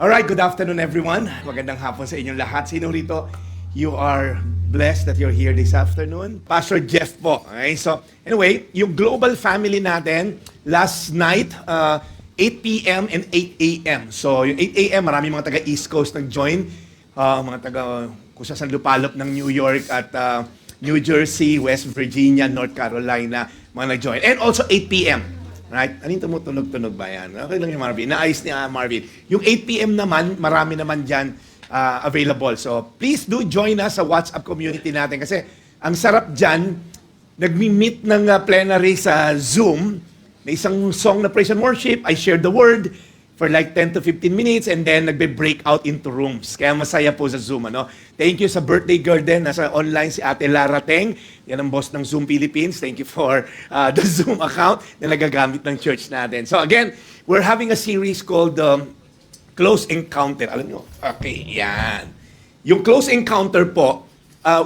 Alright, good afternoon everyone. Magandang hapon sa inyong lahat. Sino rito? You are blessed that you're here this afternoon. Pastor Jeff po. Okay, so anyway, yung global family natin, last night, 8 p.m. and 8 a.m. So yung 8 a.m., marami mga taga East Coast nag-join. Mga taga kusasang lupalop ng New York at New Jersey, West Virginia, North Carolina, mga nag-join. And also 8 p.m. Right? Anong tumutunog-tunog ba yan? Okay lang yung Marvin. Naayos ni Marvin. Yung 8 p.m. naman, marami naman dyan available. So, please do join us sa WhatsApp community natin kasi ang sarap dyan, nagmi-meet ng plenary sa Zoom. May isang song na praise and worship. I share the word for like 10 to 15 minutes and then nagbe-break out into rooms. Kaya masaya po sa Zoom. Ano? Thank you sa birthday girl din. Nasa online si Ate Lara Teng. Yan ang boss ng Zoom Philippines. Thank you for the Zoom account na nagagamit ng church natin. So again, we're having a series called Close Encounter. Alam nyo? Okay, yan. Yung Close Encounter po,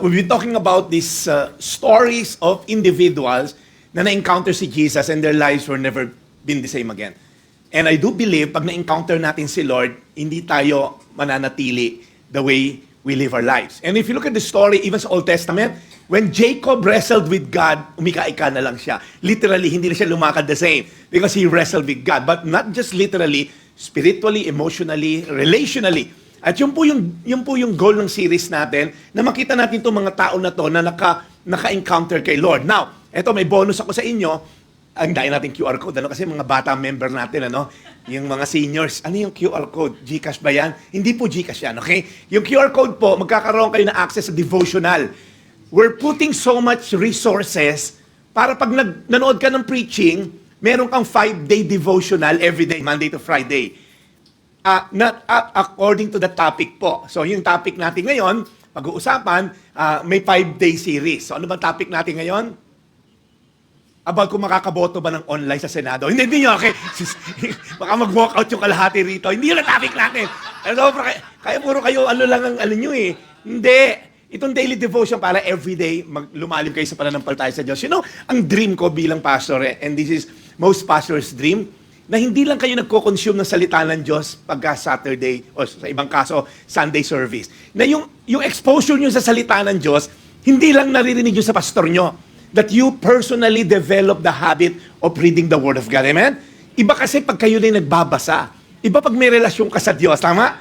we'll be talking about these stories of individuals na na-encounter si Jesus and their lives were never been the same again. And I do believe, pag na-encounter natin si Lord, hindi tayo mananatili the way we live our lives. And if you look at the story, even sa Old Testament, when Jacob wrestled with God, umika-ika na lang siya. Literally, hindi na siya lumakad the same because he wrestled with God. But not just literally, spiritually, emotionally, relationally. At yun po yung goal ng series natin, na makita natin itong mga tao na to na naka-encounter kay Lord. Now, eto may bonus ako sa inyo. Ang dahil natin QR code, ano? Kasi mga bata member natin, ano? Yung mga seniors, ano yung QR code? GCash ba yan? Hindi po GCash yan, okay? Yung QR code po, magkakaroon kayo ng access sa devotional. We're putting so much resources para pag nanood ka ng preaching, meron kang 5-day devotional every day, Monday to Friday. Not according to the topic po. So yung topic natin ngayon, pag-uusapan, may 5-day series. So ano bang topic natin ngayon? About kung makakaboto ba ng online sa Senado. Hindi nyo, okay? Baka mag-walk out yung kalahati rito. Hindi yun ang topic natin. Kaya puro kayo, ano lang ang nyo eh. Hindi. Itong daily devotion para everyday, lumalim kayo sa pananampalataya sa Diyos. You know, ang dream ko bilang pastor, and this is most pastors' dream, na hindi lang kayo nagko-consume ng salita ng Diyos pagka Saturday, o sa ibang kaso, Sunday service. Na yung exposure nyo sa salita ng Diyos, hindi lang naririnig nyo sa pastor nyo. That you personally develop the habit of reading the Word of God. Amen? Iba kasi pag kayo na nagbabasa. Iba pag may relasyon ka sa Diyos. Tama?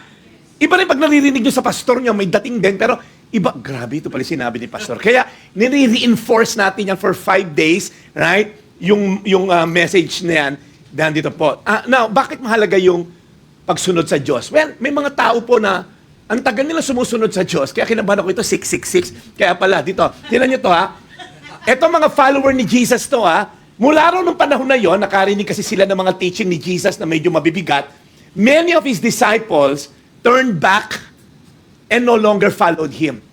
Iba rin pag naririnig nyo sa pastor nyo, may dating din. Pero iba, grabe, ito pala sinabi ni pastor. Kaya, nire-reinforce natin yan for 5 days, right? Yung message na yan, dito po. Now, bakit mahalaga yung pagsunod sa Diyos? Well, may mga tao po na ang tagal nila sumusunod sa Diyos. Kaya kinabahan ako ito, 666. Kaya pala, dito. Tingnan nyo to, ha? Eto mga follower ni Jesus to mula raw nung panahon na yon, nakarinig kasi sila ng mga teaching ni Jesus na medyo mabibigat, many of His disciples turned back and no longer followed Him.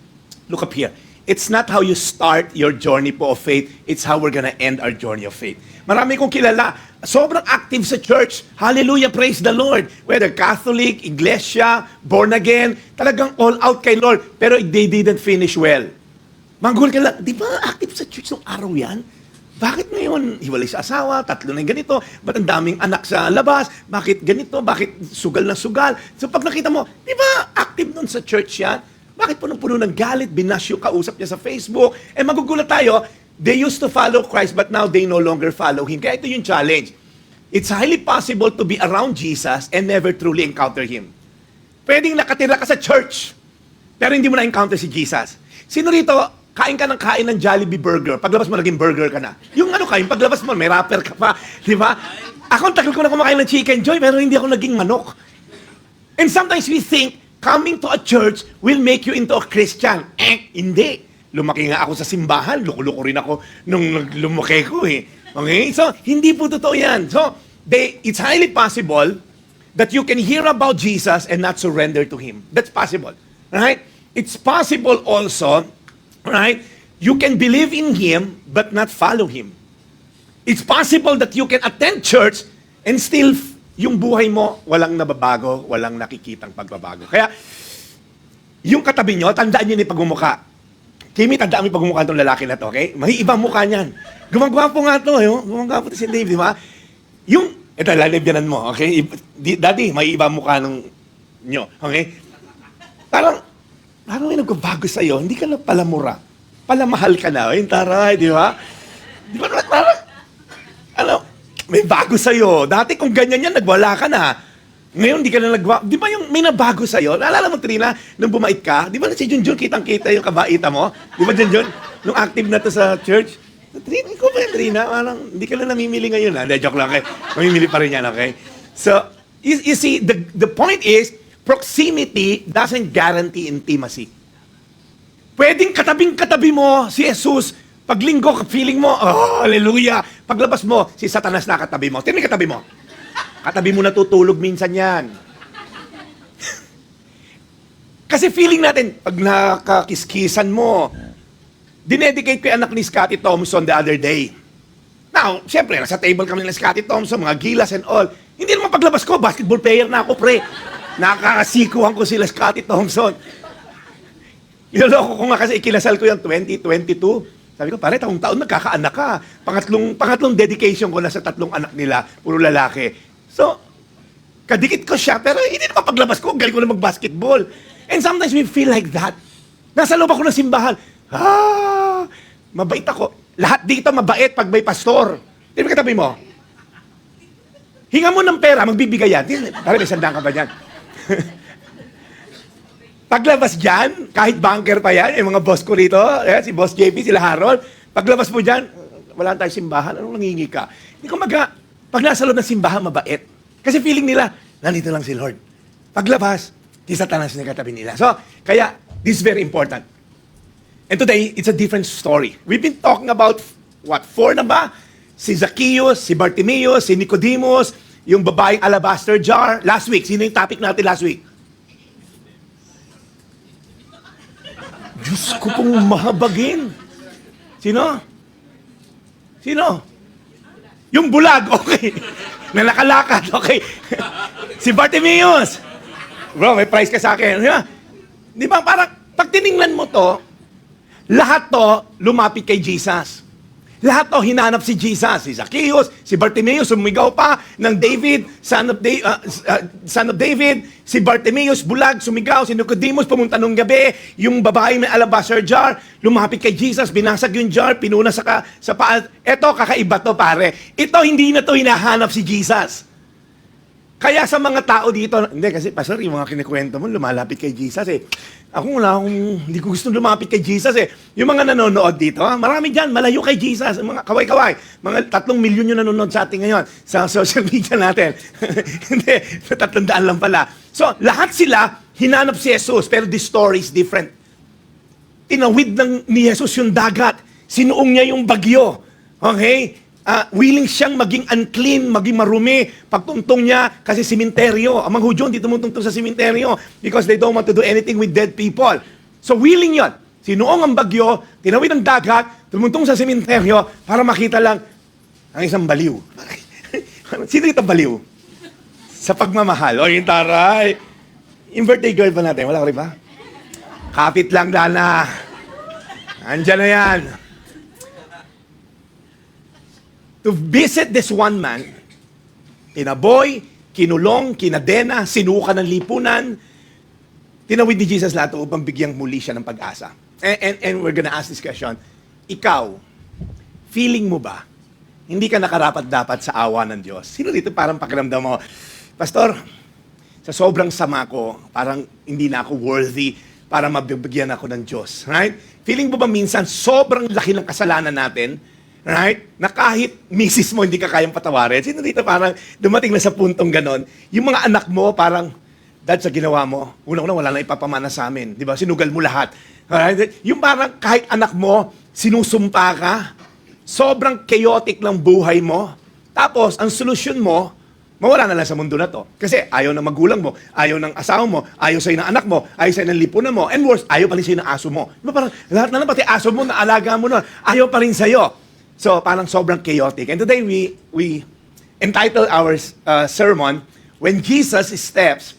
Look up here. It's not how you start your journey po of faith, it's how we're gonna end our journey of faith. Marami kong kilala, sobrang active sa church. Hallelujah, praise the Lord. Whether Catholic, Iglesia, born again, talagang all out kay Lord, pero they didn't finish well. Manggol ka lang, di ba active sa church nung araw yan? Bakit ngayon hiwalay sa asawa, 3 na ganito, ba't ang daming anak sa labas, bakit ganito, bakit sugal na sugal? So pag nakita mo, di ba active nun sa church yan? Bakit punong-puno ng galit, binasyo, kausap niya sa Facebook? Magugulat tayo, they used to follow Christ but now they no longer follow Him. Kaya ito yung challenge. It's highly possible to be around Jesus and never truly encounter Him. Pwedeng nakatira ka sa church, pero hindi mo na-encounter si Jesus. Sino rito, kain ka ng Jollibee burger, paglabas mo naging burger ka na. Yung paglabas mo, may wrapper ka pa, di ba? Ako, tagal ko na kumakain ng Chicken Joy, pero hindi ako naging manok. And sometimes we think, coming to a church will make you into a Christian. Hindi. Lumaki nga ako sa simbahan, luko-luko rin ako nung lumaki ko eh. Okay? So, hindi po totoo yan. So, it's highly possible that you can hear about Jesus and not surrender to Him. That's possible. Right? It's possible also, right? You can believe in Him but not follow Him. It's possible that you can attend church and still yung buhay mo walang nababago, walang nakikitang pagbabago. Kaya yung katabi nyo, tandaan nyo ni pagmumukha. Kimi, tandaan mo yung pagmumukha itong lalaki na to, okay? May ibang mukha niyan. Gumagwapo nga to, gumagwapo to si Dave, di ba? Yung, ito, lalibyanan mo, okay? Daddy, may ibang mukha ng nyo. Okay? Parang may nagbabago sa'yo, hindi ka na palamura. Palamahal ka na. Yung taray, di ba? Di ba parang, may bago sa'yo. Dati kung ganyan yan, nagwala ka na. Ngayon, di ka na nagwa... Di ba yung may nabago sa'yo? Naalala mo, Trina, nung bumait ka? Di ba si Junjun kitang-kita yung kabaita mo? Di ba, Junjun? Nung active na to sa church? Trina, ikaw ba yan, Trina? Parang, hindi ka na namimili ngayon, ha? Hindi, joke lang, okay? Mamimili pa rin yan, okay? So, you see, the point is, proximity doesn't guarantee intimacy. Pwedeng katabing-katabi mo si Jesus. Paglinggo, feeling mo, oh, hallelujah. Paglabas mo, si Satanas na katabi mo. Sino yung katabi mo? Katabi mo natutulog minsan yan. Kasi feeling natin, pag nakakiskisan mo, dinedicate ko yung anak ni Scottie Thompson the other day. Now, siyempre, nasa table kami ng Scottie Thompson, mga gilas and all. Hindi naman paglabas ko, basketball player na ako, pre. Nakakasikuhan ko sila Scottie Thompson. Niloloko ko nga kasi ikinasal ko yung 2022. Sabi ko, pare, taong-taon nagkakaanak ka. Pangatlong dedication ko na sa 3 anak nila, puro lalaki. So, kadikit ko siya, pero hindi naman paglabas ko, galing ko na mag-basketball. And sometimes we feel like that. Nasa loob ako ng simbahan. Mabait ako. Lahat dito mabait pag may pastor. Hindi mo katabi mo? Hinga mo ng pera, magbibigay yan. Pare, may sandang ka ba dyan? Paglabas dyan, kahit banker pa yan, yung mga boss ko rito, si Boss JP, sila Harold, paglabas mo dyan, wala tayong simbahan, anong nangingi ka? Hindi ko pag nasa loob ng simbahan, mabait. Kasi feeling nila, nandito lang si Lord. Paglabas, si Satanas na katabi nila. So, kaya, this is very important. And today, it's a different story. We've been talking about, 4 na ba? Si Zacchaeus, si Bartimaeus, si Nicodemus, yung babaeng alabaster jar. Last week, sino yung topic natin last week? Diyos ko pong mahabagin. Sino? Yung bulag, okay. Na nakalakad, okay. Si Bartimaeus. Bro, may price ka sa akin. Di ba, parang, pag tiningnan mo to, lahat to lumapit kay Jesus. Lahat to hinanap si Jesus. Si Zacchaeus, si Bartimaeus, sumigaw pa ng David, son of David. Si Bartimaeus, bulag, sumigaw. Si Nicodemus, pumunta nung gabi. Yung babae may alabaster jar, lumapit kay Jesus, binasag yung jar, pinuna sa paa. Eto, kakaiba to, pare. Ito, hindi na to hinahanap si Jesus. Kaya sa mga tao dito, hindi kasi, Pastor, yung mga kinikwento mo, lumalapit kay Jesus eh. Ako hindi ko gusto lumapit kay Jesus eh. Yung mga nanonood dito, marami dyan, malayo kay Jesus. Mga kaway-kaway. Mga 3 milyon yung nanonood sa atin ngayon sa social media natin. Hindi, 300 lang pala. So, lahat sila, hinanap si Jesus, pero the story is different. Tinawid ni Jesus yung dagat. Sinuong niya yung bagyo. Okay? Willing siyang maging unclean, maging marumi, pagtungtong niya kasi simenteryo. Ang mga Hudyo hindi tumutungtong sa simenteryo because they don't want to do anything with dead people. So willing yon. Sinuong ang bagyo, tinawid ang dagat, tumutong sa simenteryo para makita lang ang isang baliw. Sino ito baliw? Sa pagmamahal. O yung taray. Yung birthday girl ba natin? Wala ko rin ba? Kapit lang, Dana. Andyan na yan. To visit this one man, tinaboy, kinulong, kinadena, sinuka ng lipunan, tinawid ni Jesus lahat upang bigyang muli siya ng pag-asa. And we're gonna ask this question, ikaw, feeling mo ba, hindi ka nakarapat-dapat sa awa ng Diyos? Sino dito parang pakiramdam mo, Pastor, sa sobrang sama ko, parang hindi na ako worthy para mabibigyan ako ng Diyos. Right? Feeling mo ba minsan sobrang laki ng kasalanan natin, right? Na kahit misis mo hindi ka kayang patawarin. Sino dito parang dumating na sa puntong ganon? Yung mga anak mo parang, Dad, sa ginawa mo, unang-una wala na ipapamana sa amin. Di ba? Sinugal mo lahat. Right? Yung parang kahit anak mo, sinusumpa ka, sobrang chaotic ng buhay mo. Tapos, ang solusyon mo, mawala na lang sa mundo na to. Kasi ayaw ng magulang mo, ayaw ng asawa mo, ayaw sa'yo ng anak mo, ayaw sa'yo ng lipunan mo, and worse, ayaw pa rin sa'yo ng aso mo. Diba parang lahat na lang, pati aso mo, na alaga mo na, ayaw pa rin sa'yo. So, parang sobrang chaotic. And today, we entitle our sermon, When Jesus Steps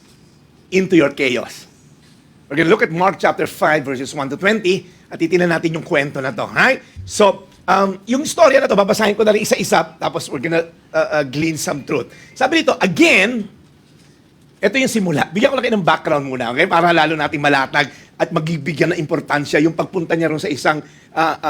into Your Chaos. We're going to look at Mark chapter 5, verses 1 to 20, at titignan natin yung kwento na to. Right? So, yung storya na to, babasahin ko na rin isa-isa, tapos we're gonna glean some truth. Sabi nito, again, ito yung simula. Bigyan ko lang kayo ng background muna, okay? Para lalo nating malatag at magbibigyan ng importansya yung pagpunta niya ron sa isang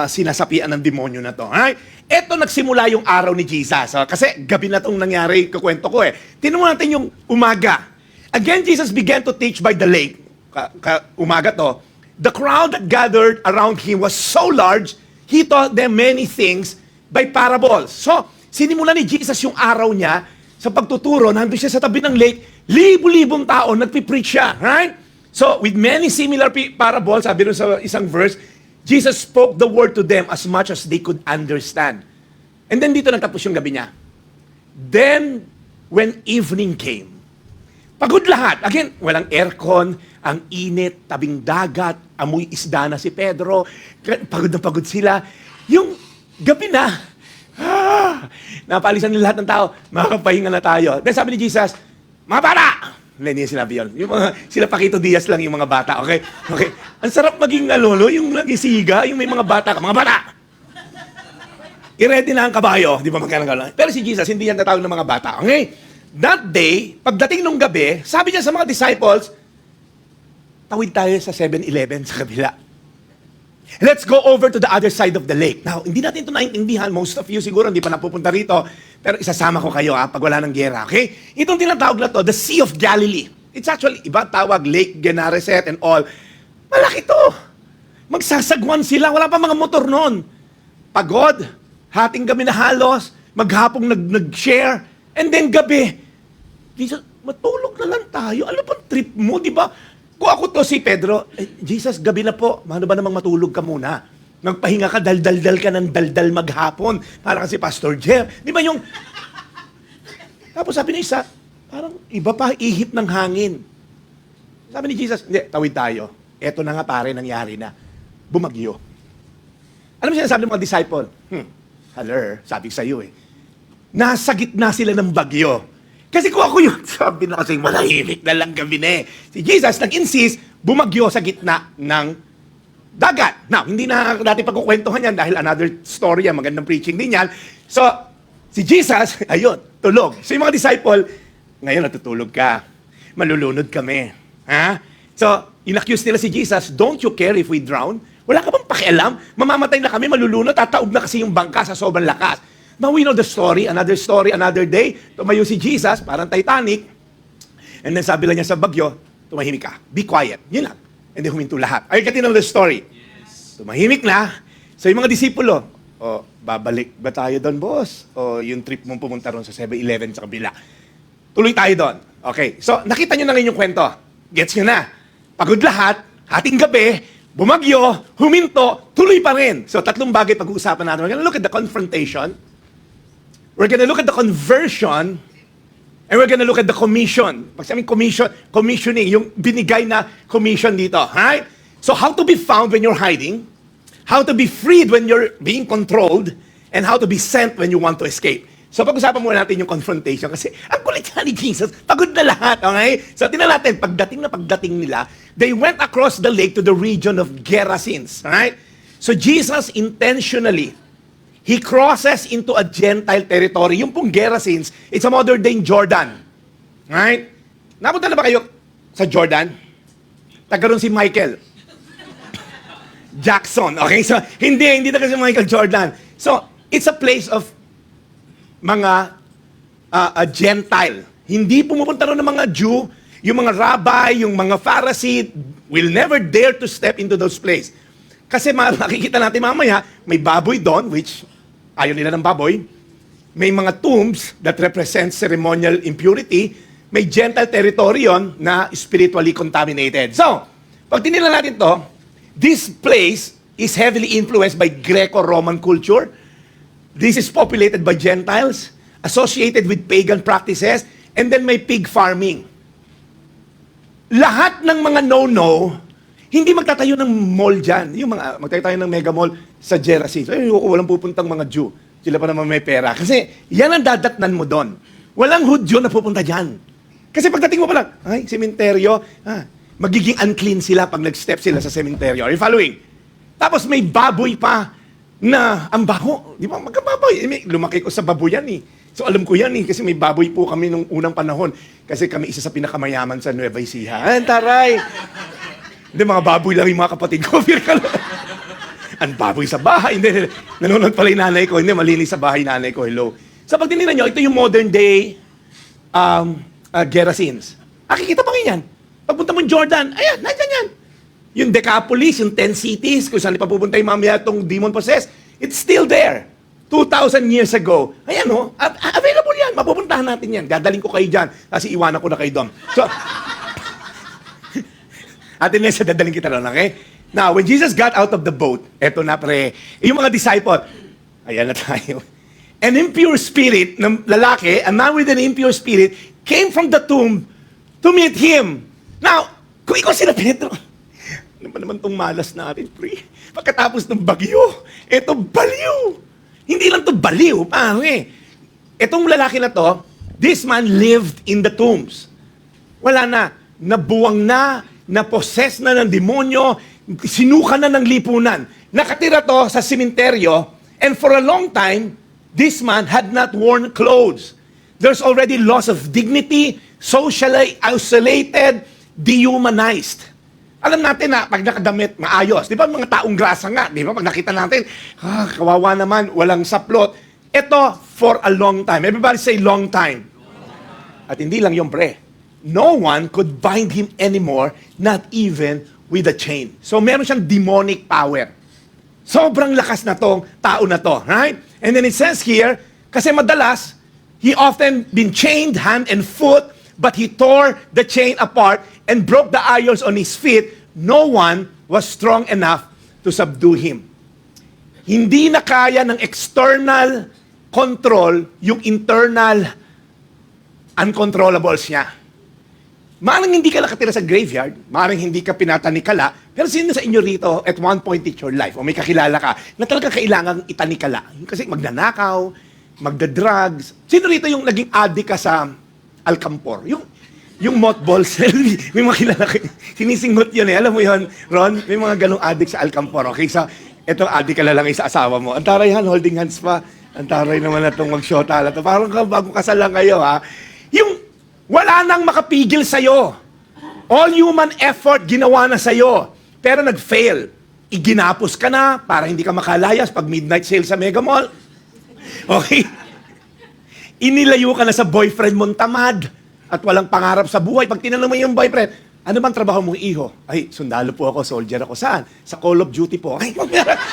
sinasapian ng demonyo na to. Alright? Ito nagsimula yung araw ni Jesus. Kasi gabi na itong nangyari, kukwento ko eh. Tinunan natin yung umaga. Again, Jesus began to teach by the lake. Umaga to. The crowd that gathered around him was so large, he taught them many things by parables. So, sinimula ni Jesus yung araw niya sa pagtuturo, nandun siya sa tabi ng lake, libo-libong tao, nagpipreach siya, right? So, with many similar parables, sabi rin sa isang verse, Jesus spoke the word to them as much as they could understand. And then dito nagtapos yung gabi niya. Then, when evening came, pagod lahat. Again, walang aircon, ang init, tabing dagat, amoy isda na si Pedro, pagod na pagod sila. Yung gabi na, napalisan nila lahat ng tao, makakapahinga na tayo. Then sabi ni Jesus, mga bata! Hindi niya sinabi yun. Yung sila Paquito Diaz lang yung mga bata, okay? Okay. Ang sarap maging lolo, yung nagisiga, yung may mga bata ka, mga bata! I-ready na ang kabayo, di ba magkano-gano? Pero si Jesus, hindi yan tatawag ng mga bata, okay? That day, pagdating nung gabi, sabi niya sa mga disciples, tawid tayo sa 7-Eleven sa kabila. Let's go over to the other side of the lake. Now, hindi natin ito naintindihan. Most of you siguro hindi pa napupunta rito. Pero isasama ko kayo pag wala ng gera, okay? Itong tinatawag na to, the Sea of Galilee. It's actually, iba tawag, Lake Gennesaret and all. Malaki to. Magsasagwan sila. Wala pa mga motor noon. Pagod. Hating kami na halos. Maghapong nag-share. And then gabi. Jesus, matulog na lang tayo. Ano pang trip mo, di ba? Kung ako to si Pedro, Jesus, gabi na po. Ano ba namang matulog ka muna? Magpahinga ka, daldal ka ng daldal maghapon. Para kasi Pastor Jeff. Di ba yung... Tapos sabi ni isa, parang iba pa, ihip ng hangin. Sabi ni Jesus, hindi, tawid tayo. Eto na nga pare, nangyari na. Bumagyo. Ano mo sinasabi ng mga disciple? Haller, sabi ko sa iyo eh. Nasa gitna sila ng bagyo. Kasi kung ako yun, sabi na kasi malahimik na lang gabi na eh. Si Jesus nag-insist, bumagyo sa gitna ng dagat. Now, hindi na natin pagkukwentuhan yan dahil another story yan, magandang preaching din yan. So, si Jesus, ayun, tulog. So, yung mga disciple, ngayon natutulog ka. Malulunod kami. Ha? So, inaccuse nila si Jesus, don't you care if we drown? Wala ka bang pakialam? Mamamatay na kami, malulunod, tataob na kasi yung bangka sa sobrang lakas. Now we know the story, another day. Tumayo si Jesus, parang Titanic. And then sabi lang niya sa bagyo, tumahimik ka, be quiet. Yun lang. And then huminto lahat. Are you getting the story? Yes. Tumahimik na. So yung mga disipulo, babalik ba tayo doon, boss? O yung trip mong pumunta ron sa 7-Eleven sa kabila. Tuloy tayo doon. Okay. So nakita nyo na ngayon yung kwento. Gets nyo na. Pagod lahat, hating gabi, bumagyo, huminto, tuloy pa rin. So tatlong bagay pag-uusapan natin. We're gonna look at the confrontation. We're gonna look at the conversion, and we're gonna look at the commission. Pag sabi commissioning, yung binigay na commission dito. Right? So how to be found when you're hiding, how to be freed when you're being controlled, and how to be sent when you want to escape. So pag-usapan muna natin yung confrontation kasi ang kulit ni Jesus, pagod na lahat, okay? So tingnan natin, pagdating nila, they went across the lake to the region of Gerasenes. Right? So Jesus intentionally, he crosses into a Gentile territory. Yung pong Gerasenes, it's a modern-day Jordan. Right? Napunta na ba kayo sa Jordan? Tagaroon si Michael Jackson. Okay? So, hindi na kasi Michael Jordan. So, it's a place of mga Gentile. Hindi pumupunta ron ng mga Jew, yung mga rabbi, yung mga Pharisee, will never dare to step into those places. Kasi makikita natin mamaya, may baboy doon, which ayaw nila ng baboy. May mga tombs that represent ceremonial impurity. May Gentile territory yun na spiritually contaminated. So, pag tinila natin to, this place is heavily influenced by Greco-Roman culture. This is populated by Gentiles, associated with pagan practices, and then may pig farming. Lahat ng mga no-no, hindi magtatayo ng mall dyan. Yung mga, magtatayo ng mega mall sa Gerasenes. Ay, walang pupuntang mga Jew. Sila pa naman may pera. Kasi yan ang dadatnan mo doon. Walang Hudyo na pupunta dyan. Kasi pagdating mo pa lang, ay, sementeryo, magiging unclean sila pag nag-step sila sa sementeryo. Are you following? Tapos may baboy pa na ang baho. Di ba? Magkababoy. Lumaki ko sa baboyan eh. So alam ko yan kasi may baboy po kami nung unang panahon. Kasi kami isa sa pinakamayaman sa Nueva Ecija. Ang taray! Hindi, mga baboy lang yung mga kapatid ko. Ang baboy sa bahay. Hindi. Nanonood pala yung nanay ko. Hindi, malinis sa bahay nanay ko. Hello. So pag tinignan nyo, ito yung modern day Gerasenes. Kikita pa ngayon yan. Pagpunta mo Jordan, ayan, nandiyan yan. Yung Decapolis, yung 10 cities, kung saan ipapupunta yung mamaya itong demon-possessed, it's still there. 2,000 years ago. Ayan o, available yan. Mapupuntahan natin yan. Dadaling ko kayo dyan. Kasi iwanan ko na kayo doon. So, Ate Nessa, dadaling kita doon, okay? Now, when Jesus got out of the boat, eto na pre, yung mga disciple, ayan na tayo. An impure spirit ng lalaki, a man with an impure spirit, came from the tomb to meet him. Now, kung ikaw sila Pedro, ano ba naman itong malas natin, pre? Pagkatapos ng bagyo, eto baliw. Hindi lang to baliw, pare. Itong lalaki na to, this man lived in the tombs. Wala na. Nabuwang na, napossess na ng demonyo, sinuka na ng lipunan. Nakatira to sa sementeryo, and for a long time, this man had not worn clothes. There's already loss of dignity, socially isolated, dehumanized. Alam natin na pag nakadamit, maayos. Di ba mga taong grasa nga? Di ba pag nakita natin, kawawa naman, walang saplot. Ito, for a long time. Everybody say long time. At hindi lang yung pre. No one could bind him anymore, not even with a chain. So meron siyang demonic power. Sobrang lakas na tong tao na to. Right? And then it says here, kasi madalas, he often been chained hand and foot, but he tore the chain apart and broke the irons on his feet. No one was strong enough to subdue him. Hindi na kaya ng external control yung internal uncontrollables niya. Maaaring hindi ka nakatira sa graveyard, maaaring hindi ka pinatanikala, pero sino sa inyo rito at one point in your life, o may kakilala ka, na talagang kailangang itanikala? Kasi magnanakaw, magda-drugs. Sino rito yung naging addict ka sa Alcampor? Yung mothballs, may mga kilala ko, sinisingot yun eh. Alam mo yun, Ron? May mga ganong addict sa Alcampor. Okay, so, eto addict ka lang sa asawa mo. Ang taray han, holding hands pa. Ang taray naman na itong mag-shota na to. Parang bago kasal lang kayo, ha? Yung wala nang makapigil sa'yo. All human effort ginawa na sa'yo. Pero nag-fail. Iginapos ka na para hindi ka makalayas pag midnight sale sa Mega Mall. Okay? Inilayo ka na sa boyfriend mong tamad at walang pangarap sa buhay. Pag tinanong mo yung boyfriend, ano bang trabaho mong iho? Ay, sundalo po ako, soldier ako. Saan? Sa Call of Duty po. Ay,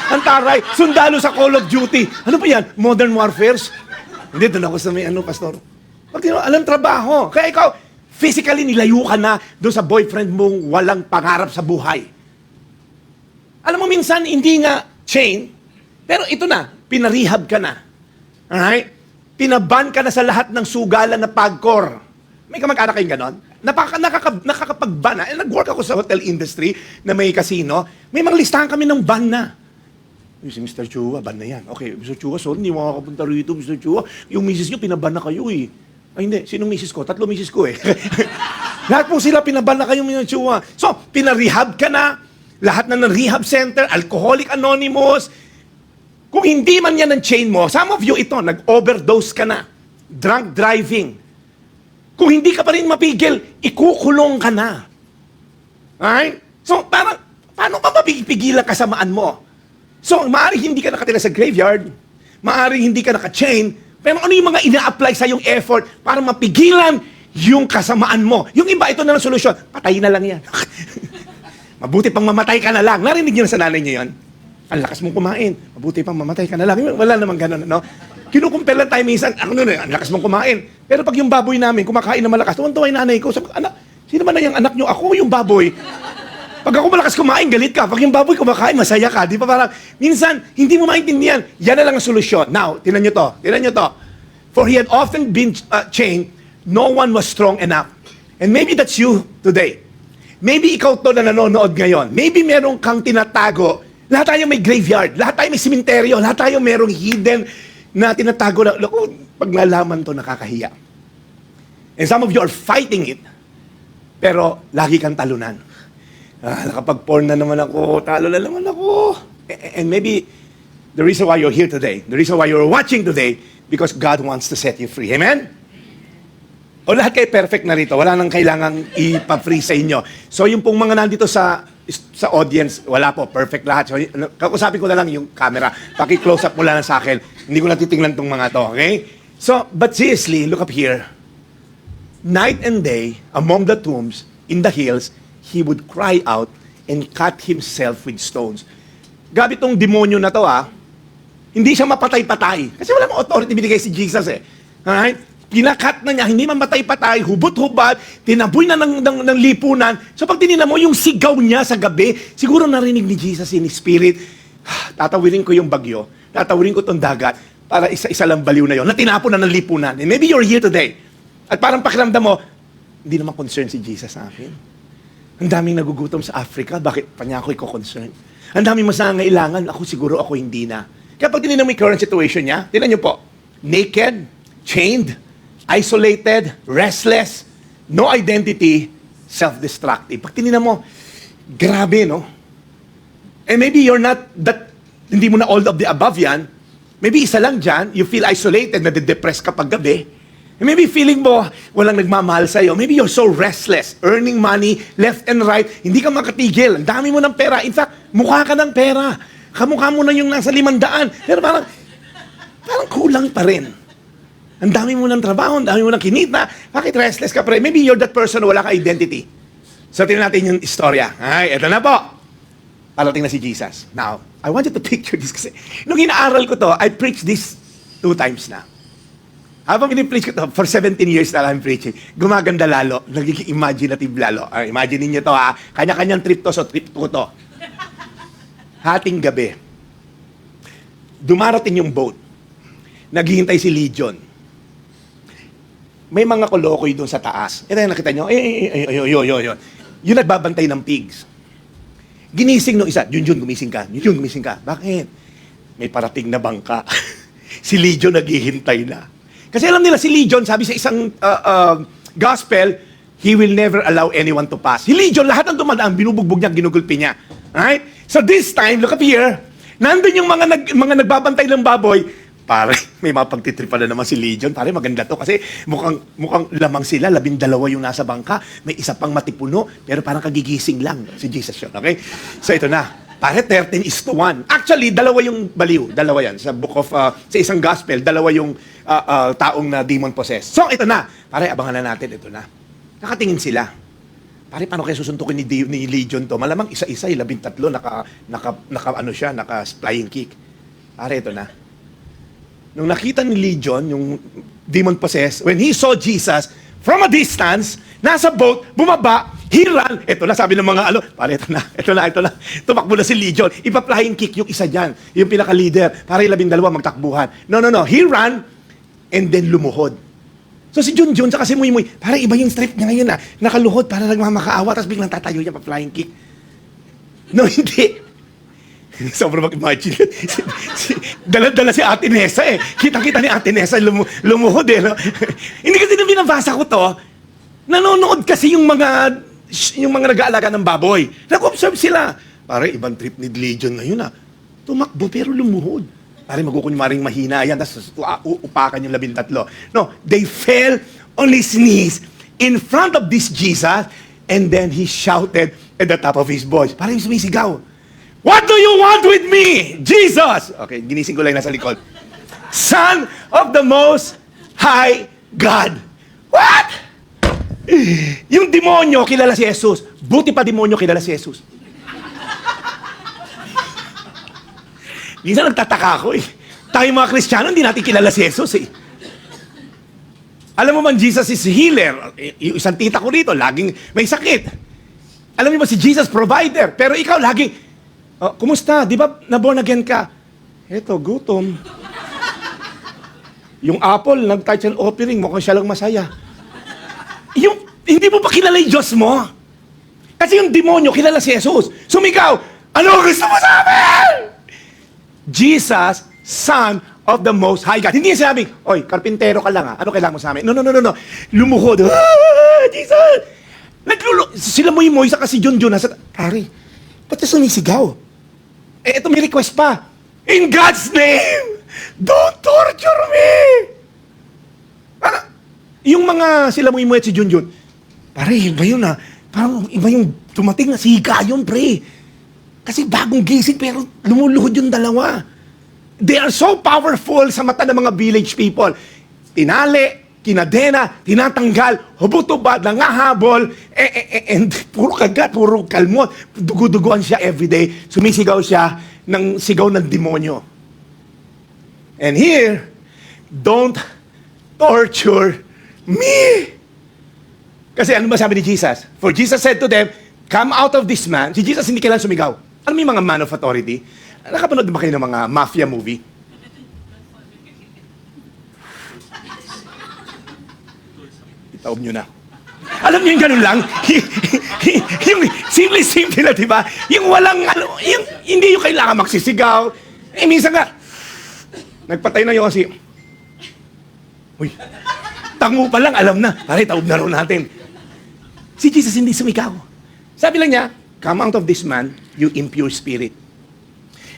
ang taray, sundalo sa Call of Duty. Ano ba yan? Modern Warfares? Hindi, doon ako sa may pastor. Pag tinanong, anong trabaho? Kaya ikaw, physically nilayo ka na doon sa boyfriend mong walang pangarap sa buhay. Alam mo, minsan, hindi nga chain, pero ito na, pinarehab ka na. Alright? Pinaban ka na sa lahat ng sugalan na pagkor. May kamag-anak kayong ganon? Nakakapag-ban na. Nag-work ako sa hotel industry na may casino. May mga listahan kami ng ban na. Si Mr. Chua, ban na yan. Okay, Mr. Chua, sorry, hindi makakapunta rito, Mr. Chua. Yung misis nyo, pinaban na kayo eh. Ay, hindi. Sinong misis ko? 3 misis ko eh. Lahat po sila, pinaban na kayo, Mr. Chua. So, pinarehab ka na. Lahat na ng rehab center, Alcoholic Anonymous. Kung hindi man yan ang chain mo, some of you ito, nag-overdose ka na. Drunk driving. Kung hindi ka pa rin mapigil, ikukulong ka na. Alright? So, paano pa mapigilan kasamaan mo? So, maaaring hindi ka nakatira sa graveyard, maaaring hindi ka naka-chain, pero ano yung mga ina-apply sa yung effort para mapigilan yung kasamaan mo? Yung iba, ito na lang solusyon. Patayin na lang yan. Mabuti pang mamatay ka na lang. Narinig niyo na sa nanay niyo yun? Ang lakas mong kumain. Mabuti pang mamatay ka na lang. Wala namang ganun, no? Kinukumpel lang tayo minsan. Ako nun, ang lakas mong kumain. Pero pag yung baboy namin, kumakain na malakas, tuwan-tuwa yung nanay ko. Sabi, anak, sino ba na yung anak nyo? Ako yung baboy. Pag ako malakas kumain, galit ka. Pag yung baboy kumakain, masaya ka. Di ba parang, minsan, hindi mo maintindihan. Yan na lang ang solusyon. Now, tinan nyo to. Tinan nyo to. For he had often been chained, no one was strong enough. And maybe that's you today. Maybe ikaw to na nanonood ngayon. Maybe meron kang tinatago. Lahat tayo may graveyard. Lahat tayo may sementeryo. Lahat tayo merong hidden na tinatago na, pag nalaman to, nakakahiya. And some of you are fighting it. Pero, lagi kang talunan. Nakapag-porn na naman ako, talo na naman ako. And maybe, the reason why you're here today, the reason why you're watching today, because God wants to set you free. Amen? O lahat kayo perfect na rito. Wala nang kailangang ipa-free sa inyo. So yung pong mga nandito sa audience, wala po, perfect lahat. So, kakusapin ko na lang yung camera. Paki-close up mo lang sa akin. Hindi ko natitingnan tong mga to, okay? So, but seriously, look up here. Night and day, among the tombs, in the hills, he would cry out and cut himself with stones. Gabi tong demonyo na to, hindi siya mapatay-patay. Kasi wala mong authority binigay si Jesus eh. Alright? Pinakat na niya, hindi mamatay-patay, hubot-hubad, tinaboy na ng lipunan. So pag tinina mo, yung sigaw niya sa gabi, siguro narinig ni Jesus in His Spirit, tatawirin ko yung bagyo, tatawirin ko tong dagat, para isa-isa lang baliw na yon na tinapon na ng lipunan. And maybe you're here today. At parang pakiramdam mo, hindi naman concerned si Jesus sa akin. Ang daming nagugutom sa Africa, bakit pa niya ako i-concern? Ang daming masangailangan, ako siguro ako hindi na. Kaya pag tinignan mo yung current situation niya, tingnan niyo po, naked, chained, isolated, restless, no identity, self-destructive. Pag tinignan mo, grabe, no? And maybe you're not that, hindi mo na all of the above yan. Maybe isa lang dyan, you feel isolated, nade-depress ka pag gabi. And maybe feeling mo, walang nagmamahal sa'yo. Maybe you're so restless, earning money, left and right, hindi ka makatigil. Ang dami mo ng pera. In fact, mukha ka ng pera. Kamukha mo na yung nasa 500. Pero parang kulang pa rin. Ang dami mo ng trabaho, ang dami mo ng kinita. Bakit restless ka pa rin? Maybe you're that person na wala ka identity. So, tingnan natin yung istorya. Ay, eto na po. Parating na si Jesus. Now, I want you to picture this kasi nung inaaral ko to, I preached this 2 times na. Habang pinipreach ko to, for 17 years na lang preaching, gumaganda lalo, nagiging imaginative lalo. Imagine niyo to kanya-kanyang trip to, so trip ko to. Hating gabi, dumarating yung boat. Naghihintay si Legion. May mga kolokoy doon sa taas. Ito yung nakita nyo, yung nagbabantay ng pigs. Ginising nung isa, Junjun, gumising ka. Junjun, gumising ka. Bakit? May parating na bangka. Si Legion naghihintay na. Kasi alam nila, si Legion, sabi sa isang gospel, he will never allow anyone to pass. Si Legion, lahat ng dumadaan, binubugbog niya, ginugulpi niya. Alright? So this time, look up here, nandun yung mga nagbabantay ng baboy, pare, may mapagtitripan na naman si Legion. Pare, maganda to kasi mukhang lamang sila, 12 yung nasa bangka, may isa pang matipuno, pero parang kagigising lang. Si Jesus yun, okay? So ito na. Pare, 13:1. Actually, 2 yung baliw. 2 yan. Sa book of, sa isang gospel, 2 yung taong na demon possessed. So ito na. Pare, abangan na natin. Ito na. Nakatingin sila. Pare, paano kaya susuntukin ni Legion to? Malamang isa-isa, 13, naka flying kick. Pare, ito na. Nung nakita ni Legion, yung demon possessed, when he saw Jesus, from a distance, nasa boat, bumaba, he ran. Ito na, sabi ng mga pare, ito na. Tumakbo na si Legion. Ipa-flying kick yung isa dyan, yung pinaka-leader, para 12 magtakbuhan. No. He ran, and then lumuhod. So si Junjun, saka si Muy, para iba yung strip niya ngayon nakaluhod, para nagmamakaawa, tapos biglang tatayo niya pa-flying kick. No, hindi. Sobrang mag-imagine. Dala-dala si Ate Nessa Kita-kita ni Ate Nessa lumuhod no? Hindi kasi nung binabasa ko to, nanonood kasi yung mga nag-aalaga ng baboy. Nag-observe sila. Pare, ibang trip ni Legion ngayon Tumakbo pero lumuhod. Pare, magkukunwaring mahina yan, tapos upakan yung 13. No, they fell on his knees in front of this Jesus, and then he shouted at the top of his voice. Pare, yung sumisigaw. What do you want with me, Jesus? Okay, ginising ko lang nasa likod. Son of the Most High God. What? Yung demonyo, kilala si Jesus. Buti pa demonyo, kilala si Jesus. Minsan nagtataka ako Tayo mga Kristiyano, hindi natin kilala si Jesus Alam mo man, Jesus is healer. Yung isang tita ko rito, laging may sakit. Alam mo ba, si Jesus provider. Pero ikaw, laging, kumusta? Di ba na-born again ka? Eto, gutom. Yung Apple, nag-title offering, mukhang siya lang masaya. Hindi mo pa kilala yung Diyos mo? Kasi yung demonyo, kilala si Jesus. Sumigaw, ano gusto mo sa amin? Jesus, Son of the Most High God. Hindi niya sinabi, oy, karpintero ka lang Ano kailangan mo sa amin? No. Lumuhod. Jesus! Sila mo yung Moisa kasi Junjun. Pare, ba't siya sumisigaw? Ito may request pa. In God's name, Don't torture me! Parang, yung mga sila mo imuet si Junjun, pare, iba yun ah. Parang iba yung tumating na siga yun, pre. Kasi bagong gising pero lumuluhod yung dalawa. They are so powerful sa mata ng mga village people. Tinali, kinadena, tinatanggal, hubot-hubad, nangahabol, and puro kagat, puro kalmot. Duguduguan siya everyday. Sumisigaw siya ng sigaw ng demonyo. And here, don't torture me. Kasi ano ba sabi ni Jesus? For Jesus said to them, come out of this man. Si Jesus hindi kailangan sumigaw. Ano may mga man of authority? Nakapanood ba kayo ng mga mafia movie? Itaob nyo na. Alam niyo yung ganun lang? Yung simple na, di ba? Yung walang, yung, hindi yung kailangan magsisigaw. Minsan nga, nagpatay na yung kasi, uy, tango pa lang, alam na. Pare, taob na rin natin. Si Jesus hindi sumigaw. Sabi lang niya, come out of this man, you impure spirit.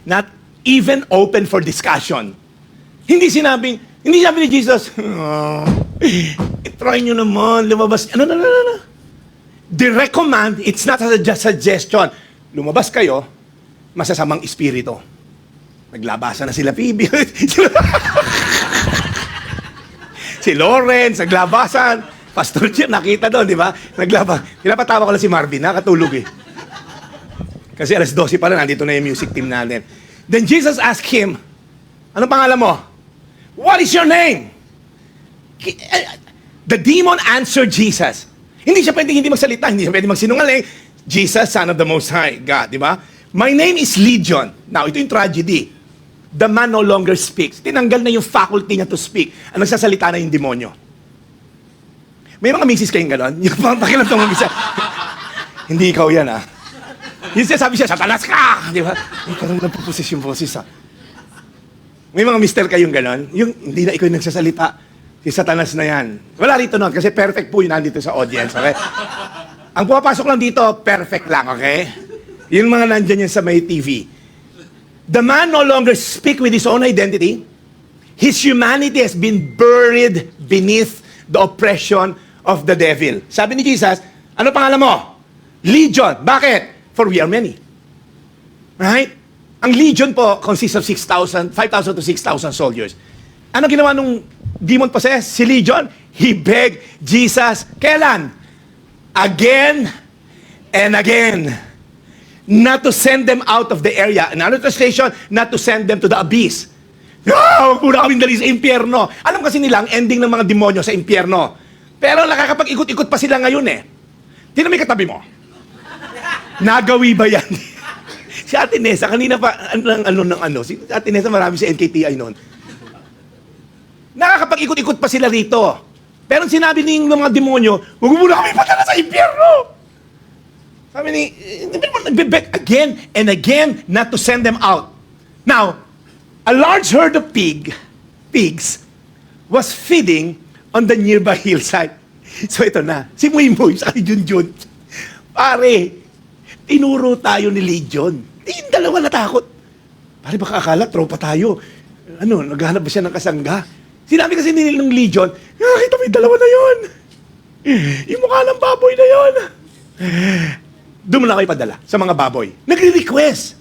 Not even open for discussion. Hindi sabi ni Jesus, try nyo naman, lumabas. No. Direct command, it's not just suggestion. Lumabas kayo, masasamang espiritu. Naglabasan na sila Phoebe. Si Lawrence, naglabasan. Pastor Jim, nakita doon, di ba? Pinapatawa ko lang si Marvin, nakatulog eh. Kasi alas 12 pa lang, nandito na yung music team natin. Then Jesus asked him, anong pangalan mo? What is your name? The demon answered Jesus. Hindi siya pwedeng hindi magsalita, hindi siya pwedeng magsinungaling. Jesus, Son of the Most High God, di ba? My name is Legion. Now, ito yung tragedy. The man no longer speaks. Tinanggal na yung faculty niya to speak. Ang nagsasalita na yung demonyo. May mga misis kayong ganon? Yung pakilang itong mga misis. Hindi ikaw yan, ah. Yung sabi siya, Satanas ka! Di ba? Ay, parang napupusis yung boses, ah. May mga mister kayong ganon? Yung hindi na ikaw yung nagsasalita. Si Satanas na yan. Wala rito nun, kasi perfect po yun nandito sa audience, okay? Ang pumapasok lang dito, perfect lang, okay? Yung mga nandyan yan sa may TV. The man no longer speak with his own identity. His humanity has been buried beneath the oppression of the devil. Sabi ni Jesus, ano pangalan mo? Legion. Bakit? For we are many. Right? Ang legion po consists of 5,000 to 6,000 soldiers. Ano ginawa nung demon possessed? Si Legion, he begged Jesus, kailan? Again and again. Not to send them out of the area. In another translation, not to send them to the abyss. Huwag muna kaming dali sa impyerno. Alam kasi nila ang ending ng mga demonyo sa impyerno. Pero nakakapag-ikot-ikot pa sila ngayon eh. Sino may katabi mo? Nagawi ba yan? Si Ate Nessa, kanina pa, si Ate Nessa marami sa NKTI noon. Nakakapag-ikot-ikot pa sila rito. Pero sinabi ng mga demonyo, huwag muna kami patala sa impyerno. Sabi ni, nagbe-beg again and again not to send them out. Now, a large herd of pigs was feeding on the nearby hillside. So ito na, si Muy sa Junjun. Pare, tinuro tayo ni Legion. Yung dalawa natakot. Pare, baka akala, tropa tayo. Naghahanap ba siya ng kasangga? Sinabi kasi ng Legion, nakita mo yung dalawa na yun. Yung mukha ng baboy na yun. Doon mo na kayo padala sa mga baboy. Nagre-request.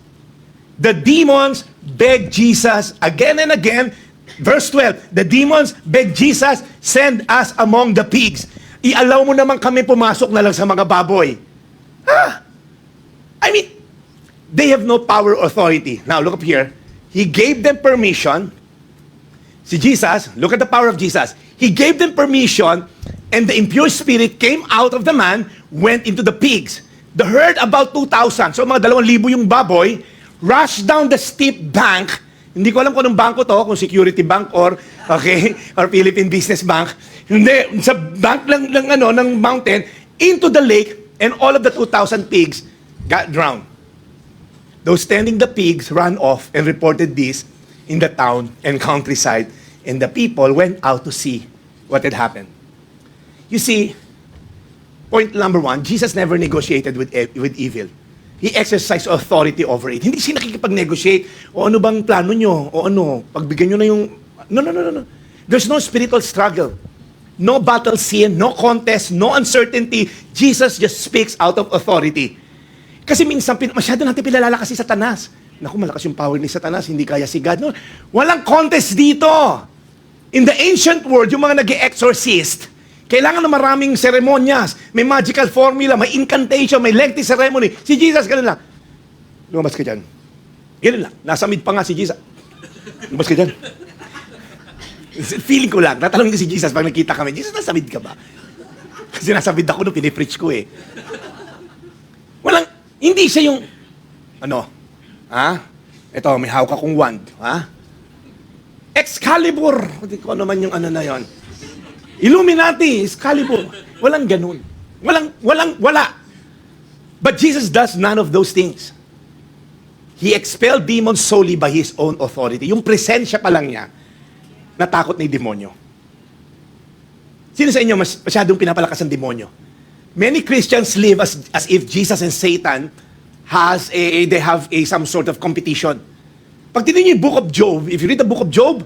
The demons begged Jesus again and again. Verse 12, the demons begged Jesus, send us among the pigs. I-allow mo naman kami pumasok na lang sa mga baboy. I mean, they have no power or authority. Now, look up here. He gave them permission. Si Jesus, look at the power of Jesus. He gave them permission, and the impure spirit came out of the man, went into the pigs. The herd, about 2,000. So, mga 2,000 yung baboy, rushed down the steep bank. Hindi ko alam kung anong bangko to, kung Security Bank or Philippine Business Bank. Hindi, sa bank lang ng mountain, into the lake, and all of the 2,000 pigs got drowned. Those tending the pigs ran off and reported this in the town and countryside, and the people went out to see what had happened. You see, point number one, Jesus never negotiated with evil. He exercised authority over it. Hindi siya nakikipag-negotiate. O ano bang plano nyo? O ano? Pagbigyan nyo na yung... No. There's no spiritual struggle. No battle scene, no contest, no uncertainty. Jesus just speaks out of authority. Kasi minsan, masyado natin pinalala kasi Satanas. Naku, malakas yung power ni Satanas, hindi kaya si God. No, walang contest dito. In the ancient world, yung mga nag-exorcist, kailangan na maraming seremonyas, may magical formula, may incantation, may lengthy ceremony. Si Jesus, ganun lang. Lumabas ka dyan. Ganun lang. Nasa mid pa nga si Jesus. Lumabas ka dyan. Feeling ko lang, tatanungin ko si Jesus pag nakita kami, Jesus, nasa mid ka ba? Kasi nasa mid ako nung pinipreach ko eh. Walang, hindi siya yung, ito, may hawak akong wand, Excalibur, hindi ko ano man yung ano na yon. Illuminati, Excalibur. Walang ganun. Wala. But Jesus does none of those things. He expelled demons solely by His own authority. Yung presensya pa lang niya, natakot na yung demonyo. Sino sa inyo masyadong pinapalakas ang demonyo? Many Christians live as if Jesus and Satan they have some sort of competition. Pag tinignan niyo yung Book of Job, if you read the Book of Job,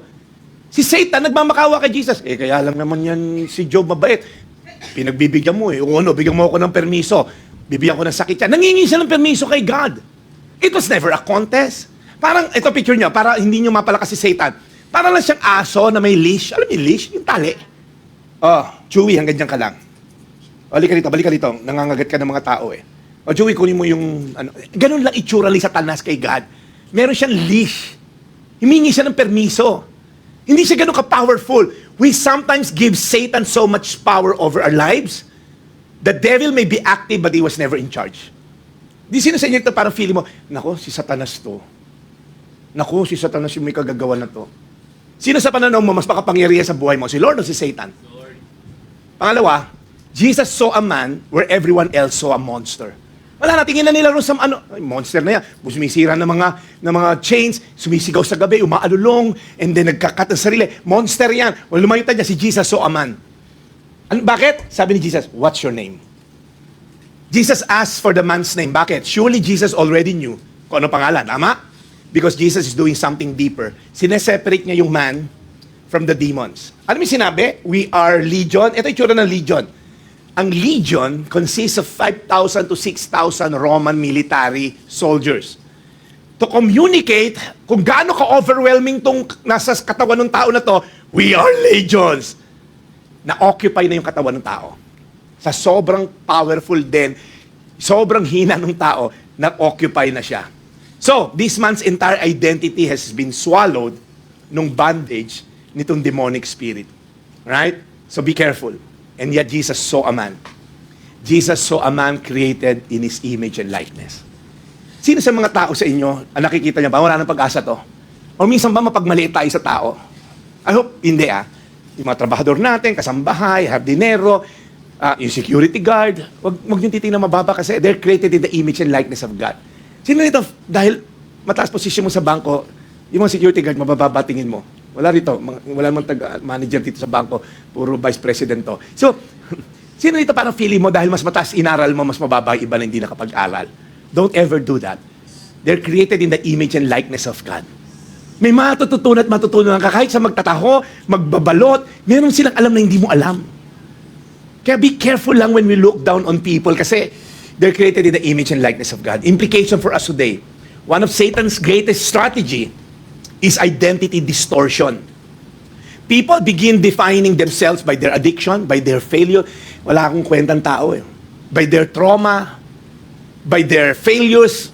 si Satan nagmamakawa kay Jesus. Kaya lang naman yan si Job mabait. Pinagbibigyan mo O bigyan mo ako ng permiso. Bibigyan ko ng sakit yan. Nangingi siya ng permiso kay God. It was never a contest. Parang, ito picture niyo, para hindi niyo mapalakas si Satan. Para lang siyang aso na may leash. Alam niyo yung leash? Yung tali. Chewy, hanggang dyan ka lang. Balik ka dito. Nangangagat ka ng mga tao Chewy, kunin mo yung, ganun lang itsura ni Satanas kay God. Meron siyang leash. Himingi siya ng permiso. Hindi siya ganun ka-powerful. We sometimes give Satan so much power over our lives. The devil may be active, but he was never in charge. Di sino sa inyo ito, parang feeling mo, nako, si Satanas to. Nako, si Satanas yung may kagagawa na to. Sino sa pananaw mo mas makapangyarihan sa buhay mo? Si Lord o si Satan? Lord. Pangalawa, Jesus saw a man where everyone else saw a monster. Wala na, tingin na nila ron sa monster na yan. Sumisira ng mga chains, sumisigaw sa gabi, umaalulong, and then nagkakat ng sarili. Monster yan. Lumayo tayo niya, si Jesus saw a man. Bakit? Sabi ni Jesus, what's your name? Jesus asked for the man's name. Bakit? Surely Jesus already knew kung ano pangalan. Tama? Because Jesus is doing something deeper. Sineseparate niya yung man from the demons. Ano yung sinabi? We are legion. Ito yung tsura ng legion. Ang legion consists of 5,000 to 6,000 Roman military soldiers. To communicate kung gaano ka-overwhelming tong nasa katawan ng tao na to, we are legions. Na-occupy na yung katawan ng tao. Sa sobrang powerful din, sobrang hina ng tao, na-occupy na siya. So, this man's entire identity has been swallowed nung bandage nitong demonic spirit. Right? So be careful. And yet Jesus saw a man. Jesus saw a man created in His image and likeness. Sino sa mga tao sa inyo, ang nakikita niya ba, wala nang pag-asa to? O minsan ba mapagmaliit tayo sa tao? I hope hindi Yung mga trabahador natin, kasambahay, hardinero, yung security guard, wag yung titingnan mababa kasi they're created in the image and likeness of God. Sino nito, dahil mataas posisyon mo sa bangko, yung mga security guard, mabababa tingin mo. Wala rito, wala namang manager dito sa bangko, puro vice president to. So, sino dito parang feeling mo dahil mas mataas inaral mo, mas mababa iba na hindi nakapag-aral? Don't ever do that. They're created in the image and likeness of God. May matututunan at matutunan ka kahit sa magtataho, magbabalot, meron silang alam na hindi mo alam. Kaya be careful lang when we look down on people kasi they're created in the image and likeness of God. Implication for us today. One of Satan's greatest strategy is identity distortion. People begin defining themselves by their addiction, by their failure. Wala akong kwentang tao By their trauma, by their failures.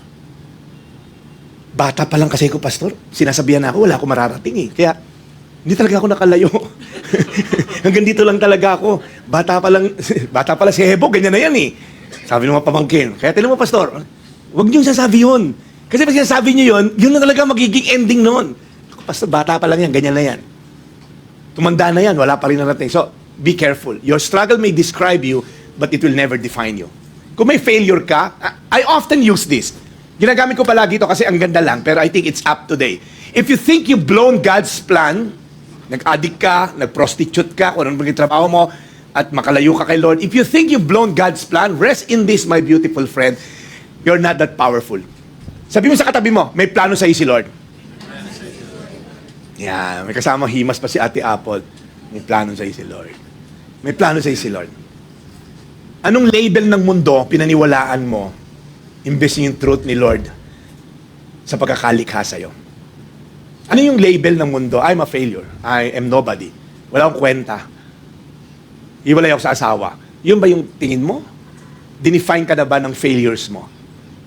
Bata pa lang kasi ko, pastor. Sinasabihan ako, wala akong mararating Kaya, hindi talaga ako nakalayo. Hanggang dito lang talaga ako. Bata pa lang si Hebo, ganyan na yan Sabi ng mga pamangkin. Kaya tinan mo, pastor, huwag niyong sasabi yun. Kasi pag sinasabi niyo yun na talaga magiging ending noon. Pastor, bata pa lang yan, ganyan na yan. Tumanda na yan, wala pa rin narating. So, be careful. Your struggle may describe you, but it will never define you. Kung may failure ka, I often use this. Ginagamit ko palagi ito kasi ang ganda lang, pero I think it's up today. If you think you've blown God's plan, nag-addict ka, nag-prostitute ka, kung anong maging trabaho mo, at makalayo ka kay Lord, if you think you've blown God's plan, rest in this, my beautiful friend. You're not that powerful. Sabi mo sa katabi mo, may plano sa'yo si Lord. Yeah, may kasama himas pa si Ate Apple. May plano sa'yo si Lord. May plano sa'yo si Lord. Anong label ng mundo pinaniwalaan mo imbes yung truth ni Lord sa pagkakalikha sa'yo? Ano yung label ng mundo? I'm a failure. I am nobody. Wala akong kwenta. Hiwalay ako sa asawa. Yun ba yung tingin mo? Dinefine ka na ba ng failures mo?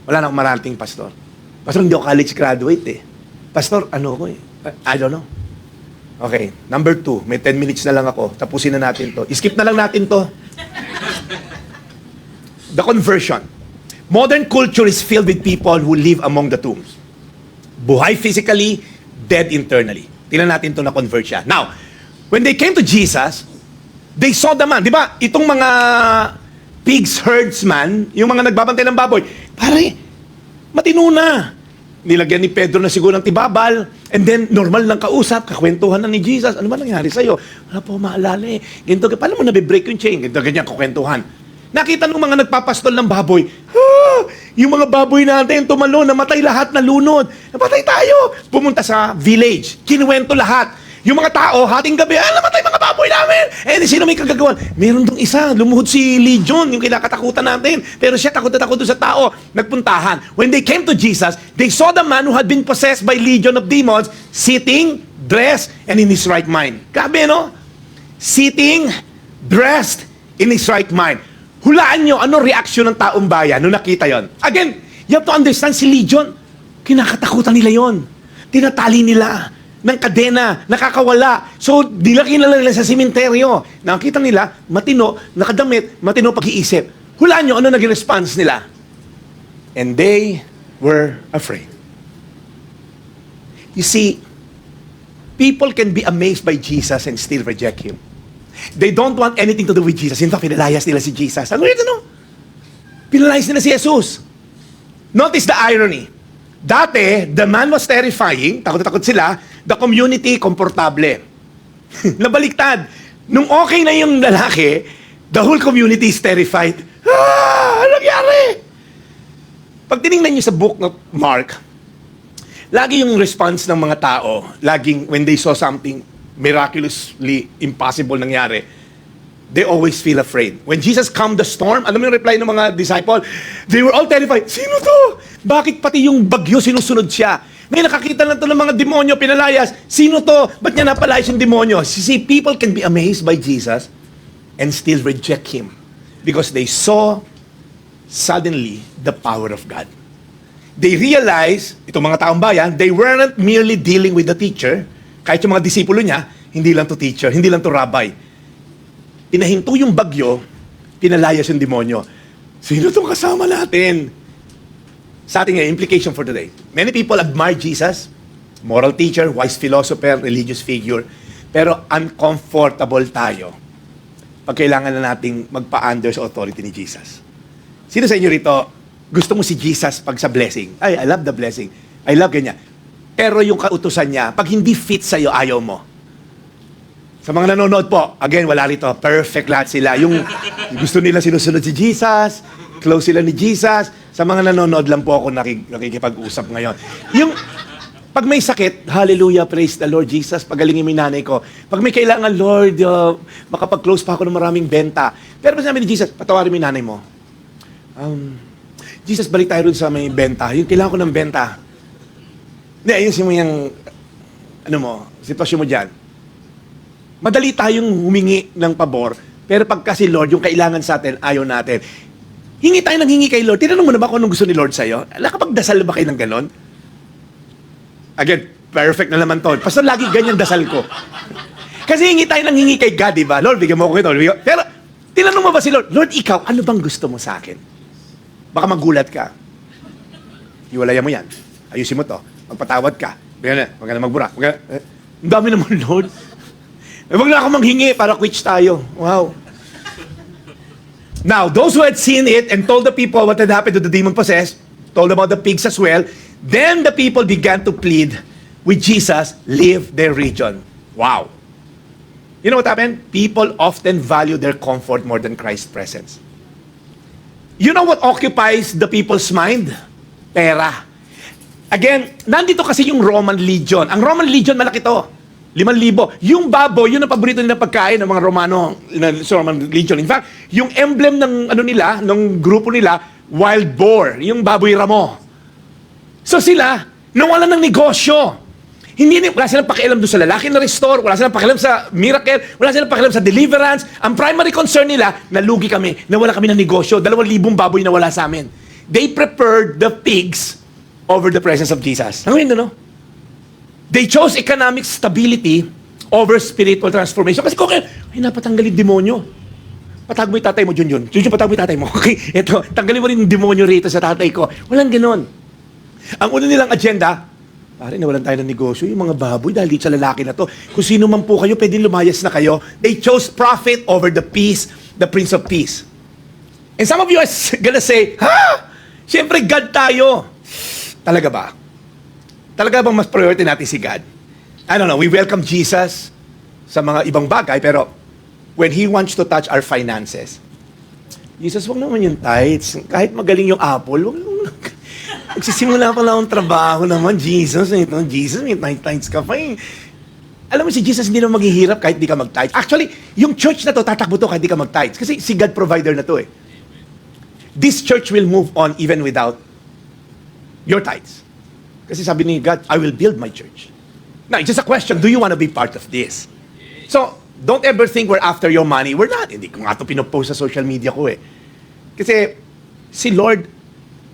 Wala na akong marating, Pastor. Pastor, hindi ako college graduate eh. Pastor, ano ko eh? I don't know. Okay, number 2. May 10 minutes na lang ako. Tapusin na natin to. Skip na lang natin to. The conversion. Modern culture is filled with people who live among the tombs. Buhay physically, dead internally. Tingnan natin to na convert siya. Now, when they came to Jesus, they saw the man. Di ba? Itong mga pigs herdsman, yung mga nagbabantay ng baboy, pare, matino na. Nilagyan ni Pedro na siguro ng tibabal, and then normal lang kausap, kakwentuhan na ni Jesus. Ano ba nangyari sa'yo? Wala po maalala eh. Ganito, paano mo nabibreak yung chain? Ganito, ganyan, kakwentuhan. Nakita ng mga nagpapastol ng baboy, yung mga baboy natin tumalo, namatay lahat, nalunod. Namatay tayo. Pumunta sa village, kinuwento lahat. Yung mga tao, hating gabi, namatay mga baboy namin. Eh, sino may kagagawan? Meron dong isa, lumuhod si Legion, yung kinakatakutan natin. Pero siya takot na takot doon sa tao. Nagpuntahan. When they came to Jesus, they saw the man who had been possessed by legion of demons, sitting, dressed, and in his right mind. Grabe, no? Sitting, dressed, in his right mind. Hulaan nyo, ano reaksyon ng taong bayan nung nakita yon? Again, you have to understand si Legion, kinakatakutan nila yon. Tinatali nila ng kadena, nakakawala. So, dilaki na nila sa simenteryo. Nakita nila, matino, nakadamit, matino pag-iisip. Hulaan nyo, ano naging response nila? And they were afraid. You see, people can be amazed by Jesus and still reject Him. They don't want anything to do with Jesus. In fact, pinalayas nila si Jesus. Ano yun, ano? Pinalayas nila si Jesus. Notice the irony. Dati, the man was terrifying, takot na takot sila, the community, komportable. Nabaliktad. Nung okay na yung lalaki, the whole community is terrified. Ano nangyari? Pag tinignan nyo sa book ng Mark, lagi yung response ng mga tao, laging when they saw something miraculously impossible nangyari, they always feel afraid. When Jesus calmed the storm, alam mo yung reply ng mga disciple? They were all terrified. Sino to? Bakit pati yung bagyo sinusunod siya? May nakakita lang to ng mga demonyo, pinalayas. Sino to? Ba't niya napalayas yung demonyo? You see, people can be amazed by Jesus and still reject Him because they saw suddenly the power of God. They realize, itong mga taong bayan, they weren't merely dealing with the teacher. Kahit yung mga disipulo niya, hindi lang to teacher, hindi lang to rabbi. Pinahinto yung bagyo, pinalayas yung demonyo. Sino itong kasama natin? Sa ating implication for today. Many people admire Jesus, moral teacher, wise philosopher, religious figure, pero uncomfortable tayo pag kailangan na nating magpa-under sa authority ni Jesus. Sino sa inyo rito, gusto mo si Jesus pag sa blessing? Ay, I love the blessing. I love ganyan. Pero yung kautusan niya, pag hindi fit sa'yo, ayaw mo. Sa mga nanonood po, again, wala rito, perfect lahat sila. Yung gusto nila sinusunod si Jesus, close sila ni Jesus. Sa mga nanonood lang po ako nakikipag-usap ngayon. Yung, pag may sakit, hallelujah, praise the Lord Jesus, pagalingin mo yung nanay ko. Pag may kailangan, Lord, makapag-close pa ako ng maraming benta. Pero sabi ni Jesus, patawarin mo yung nanay mo. Jesus, balik tayo rin sa may benta. Yung kailangan ko ng benta. Hindi, ayusin mo yung, ano mo, sitwasyon mo dyan. Madali tayong humingi ng pabor, pero pagka si Lord, yung kailangan sa atin, ayaw natin. Hingi tayo ng hingi kay Lord. Tinanong mo na ba kung anong gusto ni Lord sa'yo? Nakapagdasal ba kayo ng ganon? Again, perfect na naman to. Pastor, lagi ganyan dasal ko. Kasi hingi tayo ng hingi kay God, di ba? Lord, bigyan mo ako ito. Pero, tinanong mo ba si Lord, Lord, ikaw, ano bang gusto mo sa akin? Baka magulat ka. Iwalayan mo yan. Ayusin mo to. Magpatawad ka. Huwag ka na magbura. Ang dami naman, Lord. Huwag na ako manghingi para quits tayo. Wow. Now, those who had seen it and told the people what had happened to the demon-possessed, told about the pigs as well, then the people began to plead with Jesus, leave their region. Wow. You know what happened? People often value their comfort more than Christ's presence. You know what occupies the people's mind? Pera. Again, nandito kasi yung Roman Legion. Ang Roman Legion, malaki to. 5,000. Yung baboy, yun ang paborito nila pagkain ng mga Romano, sa Roman Legion. In fact, yung emblem ng nila, ng grupo nila, wild boar, yung baboy ramo. So sila, nawalan ng negosyo. Wala silang pakialam doon sa lalaki na restore, wala silang pakialam sa miracle, wala silang pakialam sa deliverance. Ang primary concern nila, nalugi kami, nawala kami ng negosyo, 2,000 baboy na wala sa amin. They preferred the pigs over the presence of Jesus. Ano yun, no? They chose economic stability over spiritual transformation. Kasi kung ay napatanggal yung demonyo. Patag mo yung tatay mo, Junjun. Junjun, patag mo yung tatay mo. Okay, eto, tanggalin mo rin yung demonyo rito sa tatay ko. Walang ganon. Ang una nilang agenda, pare, nawalan tayo ng negosyo, yung mga baboy, dahil dito sa lalaki na to. Kung sino man po kayo, pwede lumayas na kayo. They chose profit over the peace, the Prince of Peace. And some of you are gonna say, ha? Siyempre, God tayo. Talaga ba? Talaga bang mas priority natin si God? I don't know, we welcome Jesus sa mga ibang bagay, pero when He wants to touch our finances, Jesus, wag naman yung tithes. Kahit magaling yung apple, wag naman. Nagsisimula pa lang ang trabaho naman, Jesus. Jesus, may tithes ka pa eh. Alam mo, si Jesus hindi naman maghihirap kahit di ka mag-tithes. Actually, yung church na to, tatakbo to kahit di ka mag-tithes. Kasi si God provider na to eh. This church will move on even without your tithes. Kasi sabi ni God, I will build my church. Now, it's just a question, do you want to be part of this? So, don't ever think we're after your money. We're not. Hindi ko nga ito pinopost sa social media ko eh. Kasi, si Lord,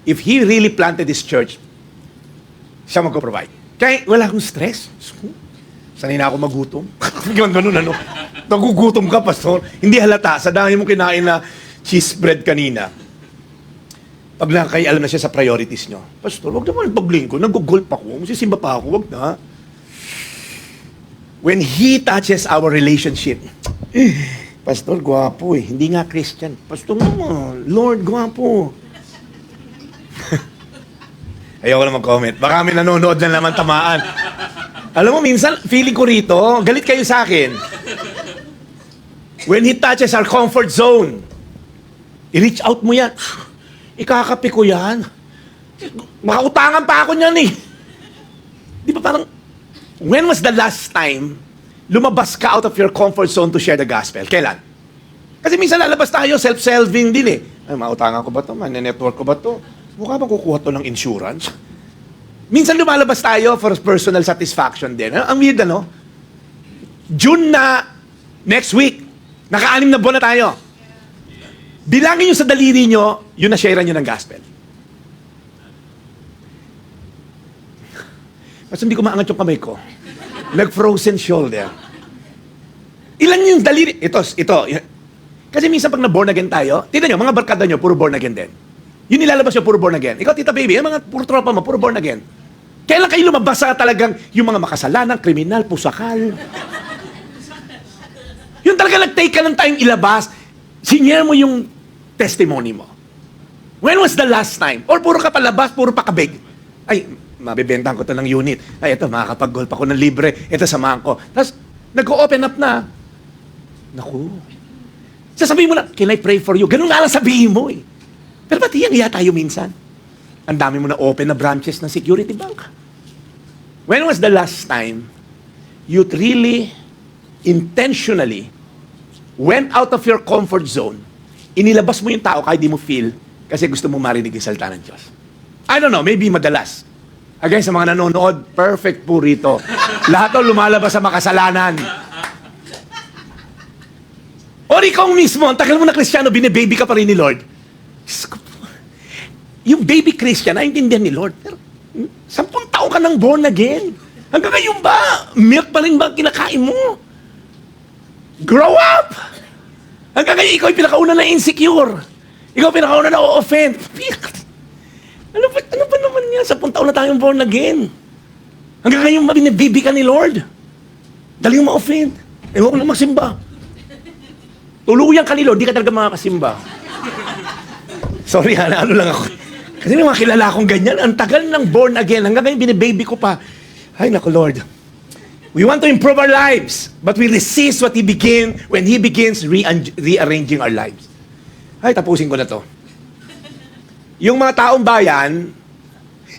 if He really planted this church, siya mag-provide. Kaya wala akong stress. Sanay na ako magutom. Ganun, ano. Nagugutom ka, pastor. Hindi halata. Sa dami mong kinain na cheese bread kanina. Pag nakakay alam na siya sa priorities nyo, pastor, wag naman paglingko, nag-golf ako, magsisimba pa ako, wag na. When He touches our relationship, pastor, gwapo eh, hindi nga Christian. Pastor naman, Lord, gwapo. Ayoko na mag-comment. Baka may nanonood na naman tamaan. Alam mo, minsan, feeling ko rito, galit kayo sa akin. When He touches our comfort zone, i-reach out mo yan. Ikakapi ko yan. Makautangan pa ako niyan eh. Di ba parang, when was the last time lumabas ka out of your comfort zone to share the gospel? Kailan? Kasi minsan lalabas tayo, self-serving din eh. Ay, makautangan ko ba ito? Man-network ko ba ito? Mukha bang kukuha to ng insurance? Minsan lumalabas tayo for personal satisfaction din. Ang weird, ano? June na, next week, naka-6 na buwan na tayo. Bilangin nyo sa daliri nyo, yun na sharean nyo ng gospel. Mas hindi ko maangat yung kamay ko. Nag-frozen shoulder. Ilan yung daliri? Ito. Kasi minsan pag na-born again tayo, tignan nyo, mga barkada nyo, puro born again din. Yun nilalabas nyo, puro born again. Ikaw, Tita Baby, yung mga puro tropa mo, puro born again. Kailan kayo lumabas sa talagang yung mga makasalanan, kriminal, pusakal? Yung talaga nag-take ka ng time ilabas, sinyer mo yung testimony mo. When was the last time? Or puro ka palabas, puro pa kabig? Ay, mabibentahan ko to ng unit. Ay, ito, makakapag-golf ako ng libre. Ito, samahan ko. Tapos, nag-open up na. Naku. Sasabihin mo na, can I pray for you? Ganun nga lang sabihin mo eh. Pero ba't hiyang tayo minsan? Ang dami mo na open na branches ng security bank. When was the last time you really, intentionally, went out of your comfort zone, inilabas mo yung tao kahit di mo feel kasi gusto mo marinig yung salita ng Diyos? I don't know, maybe madalas. Again, sa mga nanonood, perfect po rito. Lahat daw lumalabas sa makasalanan. Or ikaw mismo, ang tagal mo na Kristiyano, bine-baby ka pa rin ni Lord. Yung baby Christian, naiintindihan ni Lord. Pero, 10 taon ka nang born again. Hanggang ngayon ba, milk pa rin ba kinakain mo? Grow up! Hanggang ngayon, ikaw yung pinakauna na insecure. Ikaw pinakauna na o-offend. Ano ba naman yan? 10 taon na tayong born again. Hanggang ngayon, binibibig ka ni Lord. Dali yung ma-offend. Ewan ko na magsimba. Tuluyan ka ni Lord, di ka talaga makakasimba. Sorry ha, ano lang ako. Kasi may mga kilala akong ganyan. Ang tagal ng born again. Hanggang ngayon, binibaby ko pa. Ay, naku Lord. We want to improve our lives, but we resist what when He begins rearranging our lives. Ay, tapusin ko na to. yung mga taong bayan,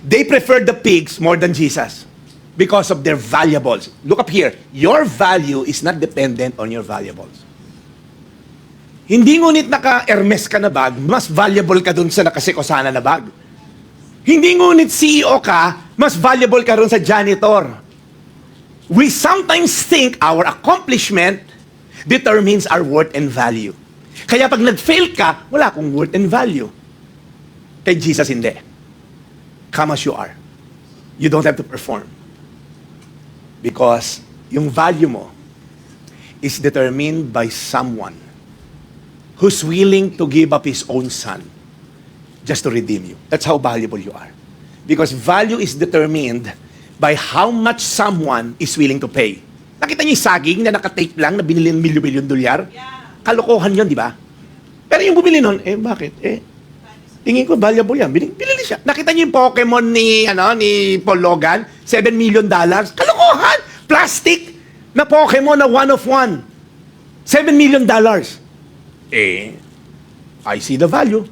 they preferred the pigs more than Jesus because of their valuables. Look up here. Your value is not dependent on your valuables. Hindi ngunit naka-Hermes ka na bag, mas valuable ka dun sa nakasikosana na bag. Hindi ngunit CEO ka, mas valuable ka dun sa janitor. We sometimes think our accomplishment determines our worth and value. Kaya pag nag-fail ka, wala akong worth and value. Kay Jesus, hindi. Come as you are. You don't have to perform. Because yung value mo is determined by someone who's willing to give up his own son just to redeem you. That's how valuable you are. Because value is determined by how much someone is willing to pay. Nakita niyo yung saging na nakatape lang na binili ng milyon-milyon dolyar? Kalokohan yun, di ba? Pero yung bumili nun, bakit? Tingin ko valuable yan. Binili siya. Nakita niyo yung Pokemon ni Paul Logan? $7 million. Kalokohan! Plastic na Pokemon na one of one. $7 million. I see the value.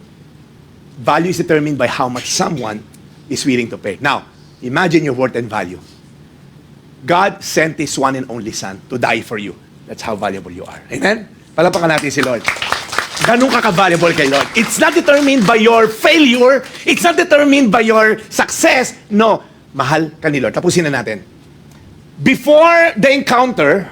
Value is determined by how much someone is willing to pay. Now, imagine your worth and value. God sent His one and only Son to die for you. That's how valuable you are. Amen? Palapakan natin si Lord. Ganun ka ka-valuable kay Lord. It's not determined by your failure. It's not determined by your success. No. Mahal ka ni Lord. Tapusin na natin. Before the encounter,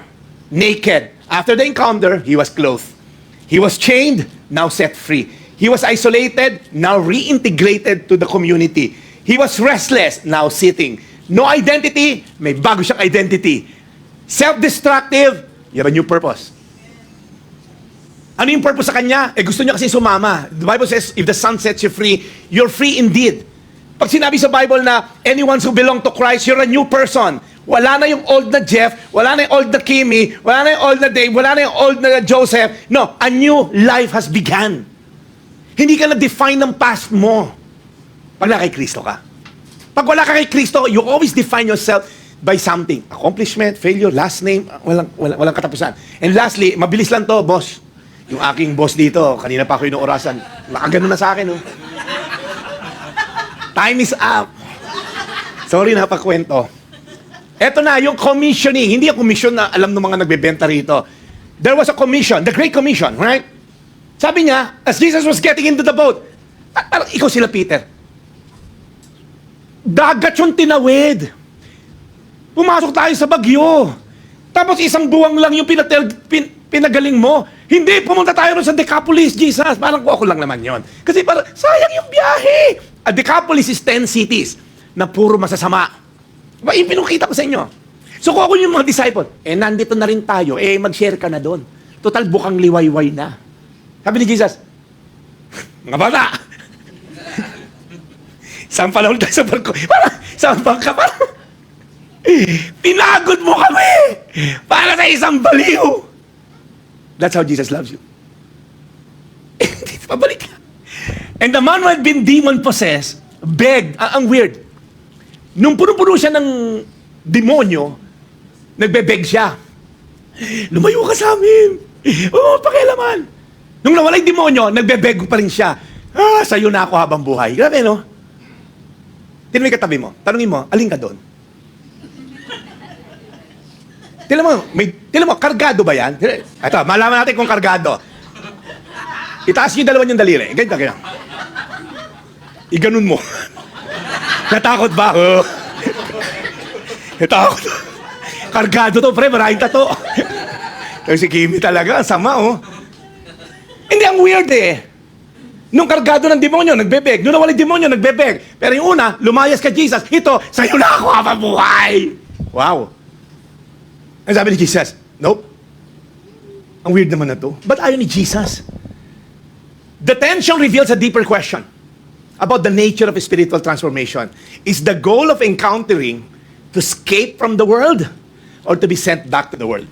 naked. After the encounter, He was clothed. He was chained, now set free. He was isolated, now reintegrated to the community. He was restless, now sitting. No identity, may bago siyang identity. Self-destructive, you have a new purpose. Ano yung purpose sa kanya? Gusto niya kasi sumama. The Bible says, if the Son sets you free, you're free indeed. Pag sinabi sa Bible na, anyone who belong to Christ, you're a new person. Wala na yung old na Jeff, wala na yung old na Kimi, wala na yung old na Dave, wala na yung old na Joseph. No, a new life has begun. Hindi ka na-define ng past mo. Pag na kay Kristo ka. Pag wala ka kay Kristo, you always define yourself by something. Accomplishment, failure, last name, walang katapusan. And lastly, mabilis lang to, boss. Yung aking boss dito, kanina pa ako inuorasan, nakagano na sa akin, oh. Time is up. Sorry, napakwento. Eto na, yung commissioning. Hindi yung commission na alam ng mga nagbebenta rito. There was a commission, the Great Commission, right? Sabi niya, as Jesus was getting into the boat, ikaw sila, Peter. Dagat yung tinawid. Pumasok tayo sa bagyo. Tapos isang buwang lang yung pinagaling mo. Hindi, pumunta tayo rin sa Decapolis, Jesus. Parang ako lang naman yon. Kasi parang, sayang yung biyahe. A Decapolis is 10 cities na puro masasama. Yung pinukita ko sa inyo. So kung ako yung mga disciple, nandito na rin tayo, mag-share ka na doon. Total, bukang liwayway na. Sabi ni Jesus, mga bata, isang panahon tayo sa barko. Parang, isang bangka, parang, pinagod mo kami para sa isang baliw. That's how Jesus loves you. Pabalik ka. And the man who had been demon-possessed begged. Ang weird. Nung puno-puno siya ng demonyo, nagbe-beg siya. Lumayo ka sa amin. Oo, pakialaman. Nung nawala yung demonyo, nagbe-beg pa rin siya. Sa'yo na ako habang buhay. Grabe, no? Tinawin katabi mo. Tanungin mo, alin ka doon? Tignan mo, kargado ba yan? Ito, malaman natin kung kargado. Itaas niyo yung dalawa niyong daliri. Ganyan. Iganon mo. Natakot ba? Natakot. Kargado to, pre. Maraming tato. Pero si Kimi talaga, sama, oh. Hindi, ang weird eh. Nung kargado ng demonyo, nagbebeg. Nung nawala yung demonyo, nagbebeg. Pero yung una, lumayas ka, Jesus. Ito, sa'yo na ako habang buhay. Wow. Ang sabi ni Jesus, nope. Ang weird naman na to. Ba't ayaw ni Jesus? The tension reveals a deeper question about the nature of spiritual transformation. Is the goal of encountering to escape from the world or to be sent back to the world?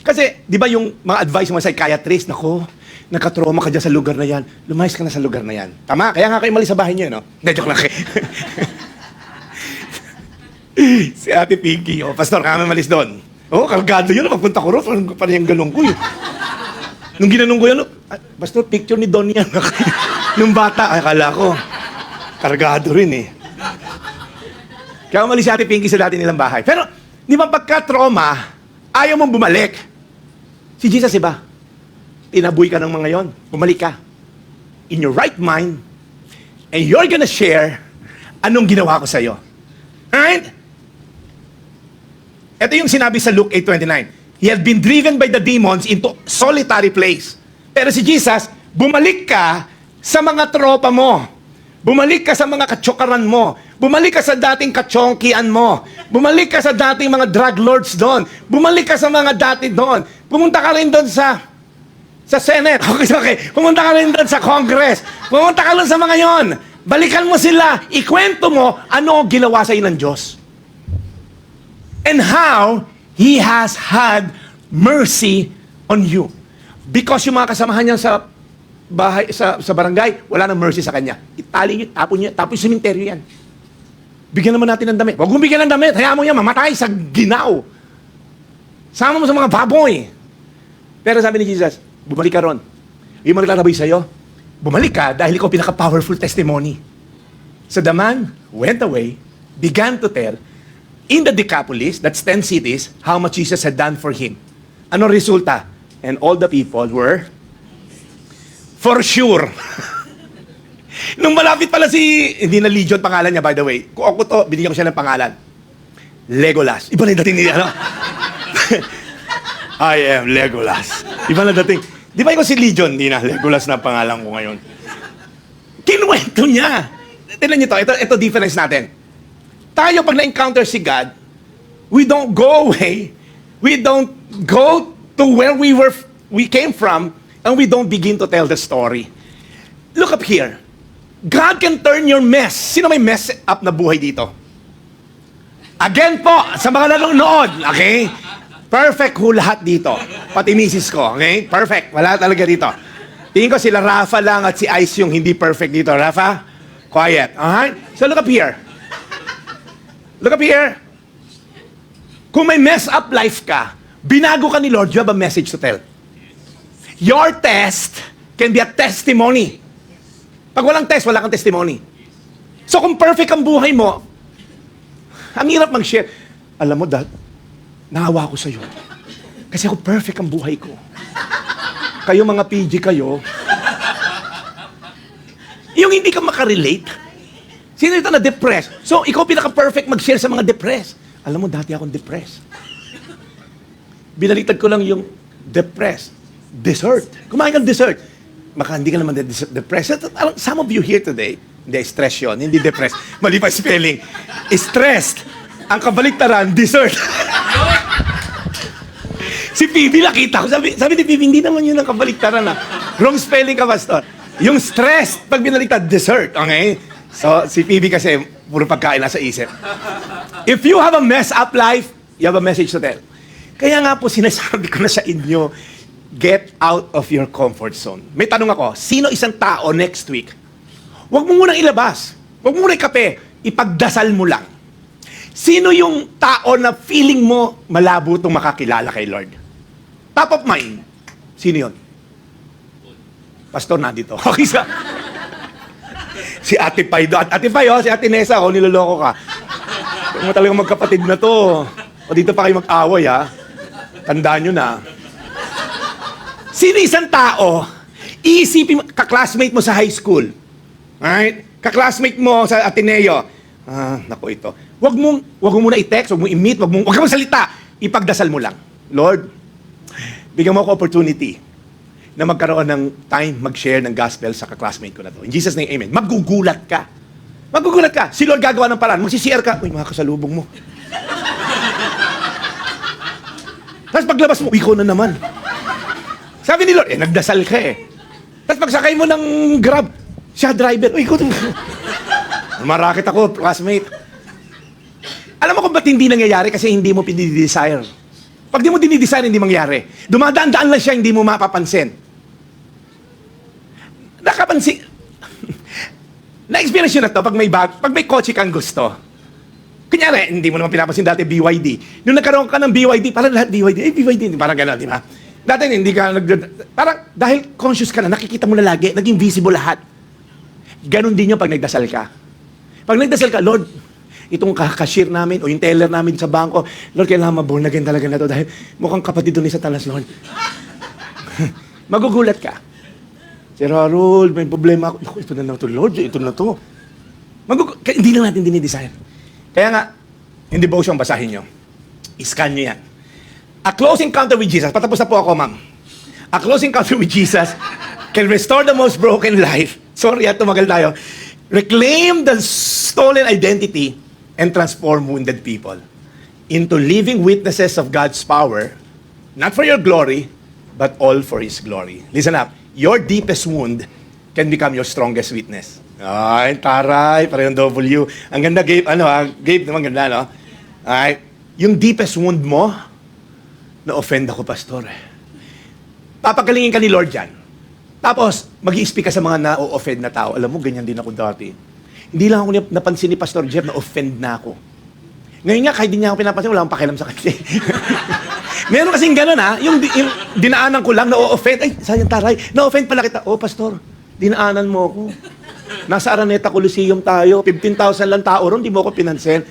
Kasi, di ba yung mga advice ng mga psychiatrist, nako, nakatrauma ka dyan sa lugar na yan, lumayas ka na sa lugar na yan. Tama? Kaya nga kayo mali sa bahay niyo, no? Hindi, joke lang kayo. Si Ate Pinky, pastor, kami malis doon. Kargado yun, pagpunta ko rin, parang yung galong ko yun. Nung ginanong ko yan, pastor, picture ni Don yan. Nung bata, akala ko. Kargado rin eh. Kaya umalis si Ate Pinky sa dati nilang bahay. Pero, di ba pagka-trauma, ayaw mong bumalik. Si Jesus, iba? Tinaboy ka ng mga yon. Bumalik ka. In your right mind, and you're gonna share anong ginawa ko sa'yo. Alright? Ito yung sinabi sa Luke 8:29. He had been driven by the demons into solitary place. Pero si Jesus, bumalik ka sa mga tropa mo. Bumalik ka sa mga katsokaran mo. Bumalik ka sa dating katsongkian mo. Bumalik ka sa dating mga drug lords doon. Bumalik ka sa mga dati doon. Pumunta ka rin doon sa Senate. Okay. Pumunta ka rin doon sa Congress. Pumunta ka rin sa mga yon. Balikan mo sila. Ikwento mo ano ginawa sa ng Diyos. And how He has had mercy on you. Because yung mga kasamahan niya sa bahay, sa barangay, wala nang mercy sa kanya. Itali niyo, tapon niyo, tapon yung sementeryo yan. Bigyan naman natin ng damit. Huwag mong bigyan ng damit. Hayaan mo yan, mamatay sa ginaw. Sama mo sa mga baboy. Pero sabi ni Jesus, bumalik ka ron. Yung maglalabay sa'yo, bumalik ka dahil ikaw pinaka-powerful testimony. So the man went away, began to tell, in the Decapolis, that's 10 cities, how much Jesus had done for him. Ano resulta? And all the people were for sure. Nung malapit pala hindi na Legion pangalan niya, by the way. Kung ako to, binigyan ko siya ng pangalan. Legolas. Iba na yung dating niya, ano? I am Legolas. Iba na dating. Di ba yung si Legion? Hindi na, Legolas na pangalan ko ngayon. Kinuwento niya. Tignan niyo to, ito difference natin. Tayo, pag na-encounter si God, we don't go away. We don't go to where we came from, and we don't begin to tell the story. Look up here. God can turn your mess. Sino may mess up na buhay dito? Again po, sa mga nanonood, okay? Perfect ho lahat dito. Pati misis ko, okay? Perfect. Wala talaga dito. Tingin ko sila Rafa lang at si Ice yung hindi perfect dito. Rafa? Quiet. Alright? So look up here. Look up here. Kung may mess up life ka, binago ka ni Lord, you have a message to tell. Your test can be a testimony. Pag walang test, wala kang testimony. So kung perfect ang buhay mo, ang hirap mag-share. Alam mo, Dad, naawa ko sa'yo. Kasi ako perfect ang buhay ko. Kayo mga PG kayo, yung hindi ka makarelate, sino ito na depressed? So ikaw pinaka-perfect mag-share sa mga depressed. Alam mo, dati akong depressed. Binaliktad ko lang yung depressed. Dessert. Kumain kang dessert. Baka hindi ka naman depressed. Some of you here today, hindi, stress yun, hindi depressed. Mali pa spelling. Stressed. Ang kabaliktaran, dessert. Si Phoebe, nakita ko. Sabi ni Phoebe, hindi naman yun ang kabaliktaran. Wrong spelling ka, Pastor. Yung stressed, pag binaliktad, dessert. Okay? So, si Phoebe kasi, puro pagkain nasa isip. If you have a mess up life, you have a message to tell. Kaya nga po, sinasabi ko na sa inyo, get out of your comfort zone. May tanong ako, sino isang tao next week? Huwag mo munang ilabas. Huwag mo munang ikape. Ipagdasal mo lang. Sino yung tao na feeling mo malabo itong makakilala kay Lord? Top of mind. Sino yun? Pastor na dito. Okay sa... Si Ate Pai do. Ate Pai, si Ate Nessa, niloloko ka. Huwag mo talagang magkapatid na to. O dito pa kayo mag-away, ha? Tandaan nyo na. Sino isang tao, iisipin mo, kaklasmate mo sa high school. Alright? Kaklasmate mo sa Ateneo. Naku ito. Wag mo muna i-text, wag mo i-meet, wag mo salita. Ipagdasal mo lang. Lord, bigyan mo ako opportunity na magkaroon ng time mag-share ng gospel sa kaklasmate ko na to. In Jesus' name, amen. Maggugulat ka. Maggugulat ka. Si Lord gagawa ng paraan. Magsishare ka. Uy, mga kasalubong mo. Tapos paglabas mo, ikaw na naman. Sabi ni Lord, nagdasal ka eh. Tapos pagsakay mo ng Grab, siya driver. Uy, ikaw na. Marakit ako, classmate. Alam mo kung ba't hindi nangyayari? Kasi hindi mo pinidesire. Pag di mo dinidesire, hindi mangyayari. Dumadaan-daan lang siya, hindi mo mapapansin. Nakapansin. Na-experience yun na to, pag may kotse kang gusto. Kunyari, hindi mo naman pinapansin dati BYD. Nung nagkaroon ka ng BYD, parang lahat BYD. BYD, parang gano'n, di ba? Dati hindi ka parang dahil conscious ka na, nakikita mo na lagi, naging visible lahat. Ganon din yung pag nagdasal ka. Pag nagdasal ka, Lord, itong cashier namin o yung teller namin sa bangko, Lord, kailangan ma-born again talaga na to dahil mukhang kapatid doon sa talas, Lord. Magugulat ka. Sir Harold, may problema ako. Naku, ito na to, Lord. Ito na to. Hindi lang natin dinidesire. Kaya nga, hindi ba siyang basahin nyo? I-scan nyo yan. A close encounter with Jesus. Patapos na po ako, ma'am. A close encounter with Jesus can restore the most broken life. Sorry, tumagal tayo. Reclaim the stolen identity and transform wounded people into living witnesses of God's power, not for your glory, but all for His glory. Listen up. Your deepest wound can become your strongest witness. Ay, taray, parang W. Ang ganda, Gabe. Gabe naman ganda, no? Ay, yung deepest wound mo, na-offend ako, pastor. Papagalingin ka ni Lord yan. Tapos, mag-i-speak ka sa mga na-offend na tao. Alam mo, ganyan din ako dati. Hindi lang ako napansin ni Pastor Jeff na offend na ako. Ngayon nga, kahit di niya ako pinapansin, wala akong pakialam sa kanya. Meron kasing gano'n yung dinaanan ko lang, na-offend. Ay, sayang taray, na-offend pala kita. Oh, Pastor, dinaanan mo ako. Nasa Araneta Coliseum tayo, 15,000 lang tao ron, di mo ako pinansin.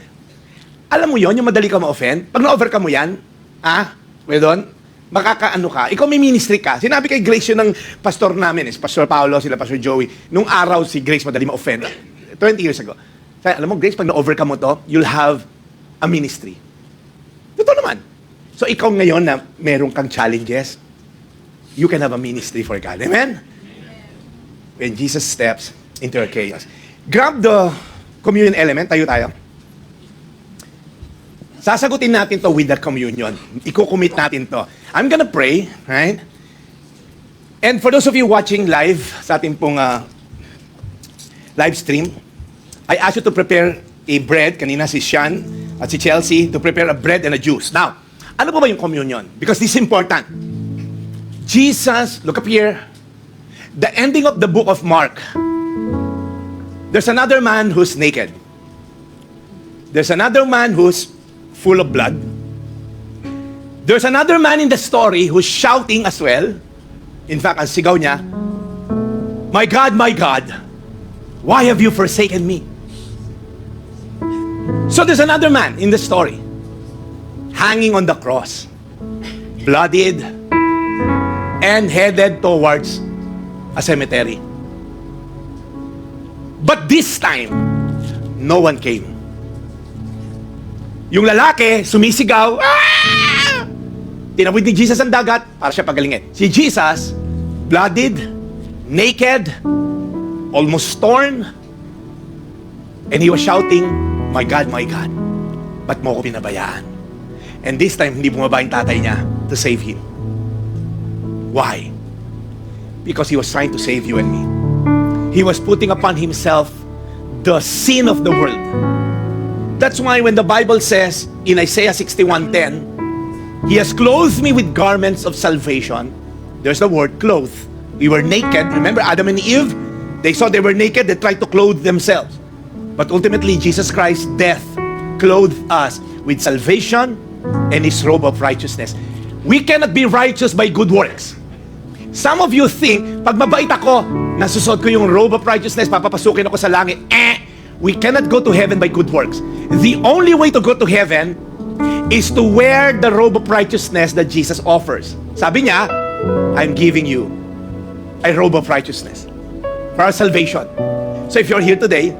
Alam mo yon, yung madali ka ma-offend? Pag na-overcome mo yan, doon, makakaano ka, ikaw may ministry ka. Sinabi kay Grace yun ng pastor namin, Pastor Paolo, sila Pastor Joey. Nung araw si Grace madali ma-offend. 20 years ago. Kaya, alam mo, Grace, pag na-overcome mo to, you'll have a ministry. Totoo naman. So, ikaw ngayon na meron kang challenges, you can have a ministry for God. Amen? When Jesus steps into your chaos. Grab the communion element. Tayo. Sasagutin natin to with the communion. Iko-commit natin to. I'm gonna pray, right? And for those of you watching live sa ating pong live stream, I ask you to prepare a bread. Kanina si Sean at si Chelsea to prepare a bread and a juice. Now, ano po ba yung communion? Because this is important. Jesus, look up here, the ending of the book of Mark, there's another man who's naked. There's another man who's full of blood. There's another man in the story who's shouting as well. In fact, ang sigaw niya, my God, why have you forsaken me? So there's another man in the story, hanging on the cross, bloodied, and headed towards a cemetery. But this time, no one came. Yung lalaki, sumisigaw, "Ah!" Tinawid ni Jesus ang dagat para siya pagalingin. Si Jesus, bloodied, naked, almost torn, and he was shouting, my God, ba't mo ko pinabayaan? And this time, hindi bumaba yung tatay niya to save him. Why? Because he was trying to save you and me. He was putting upon himself the sin of the world. That's why when the Bible says in Isaiah 61:10, He has clothed me with garments of salvation. There's the word clothe. We were naked. Remember Adam and Eve? They saw they were naked. They tried to clothe themselves. But ultimately, Jesus Christ's death clothed us with salvation and His robe of righteousness. We cannot be righteous by good works. Some of you think, pag mabait ako, nasusot ko yung robe of righteousness, papapasukin ako sa langit. We cannot go to heaven by good works. The only way to go to heaven is to wear the robe of righteousness that Jesus offers. Sabi niya, I'm giving you a robe of righteousness for our salvation. So if you're here today,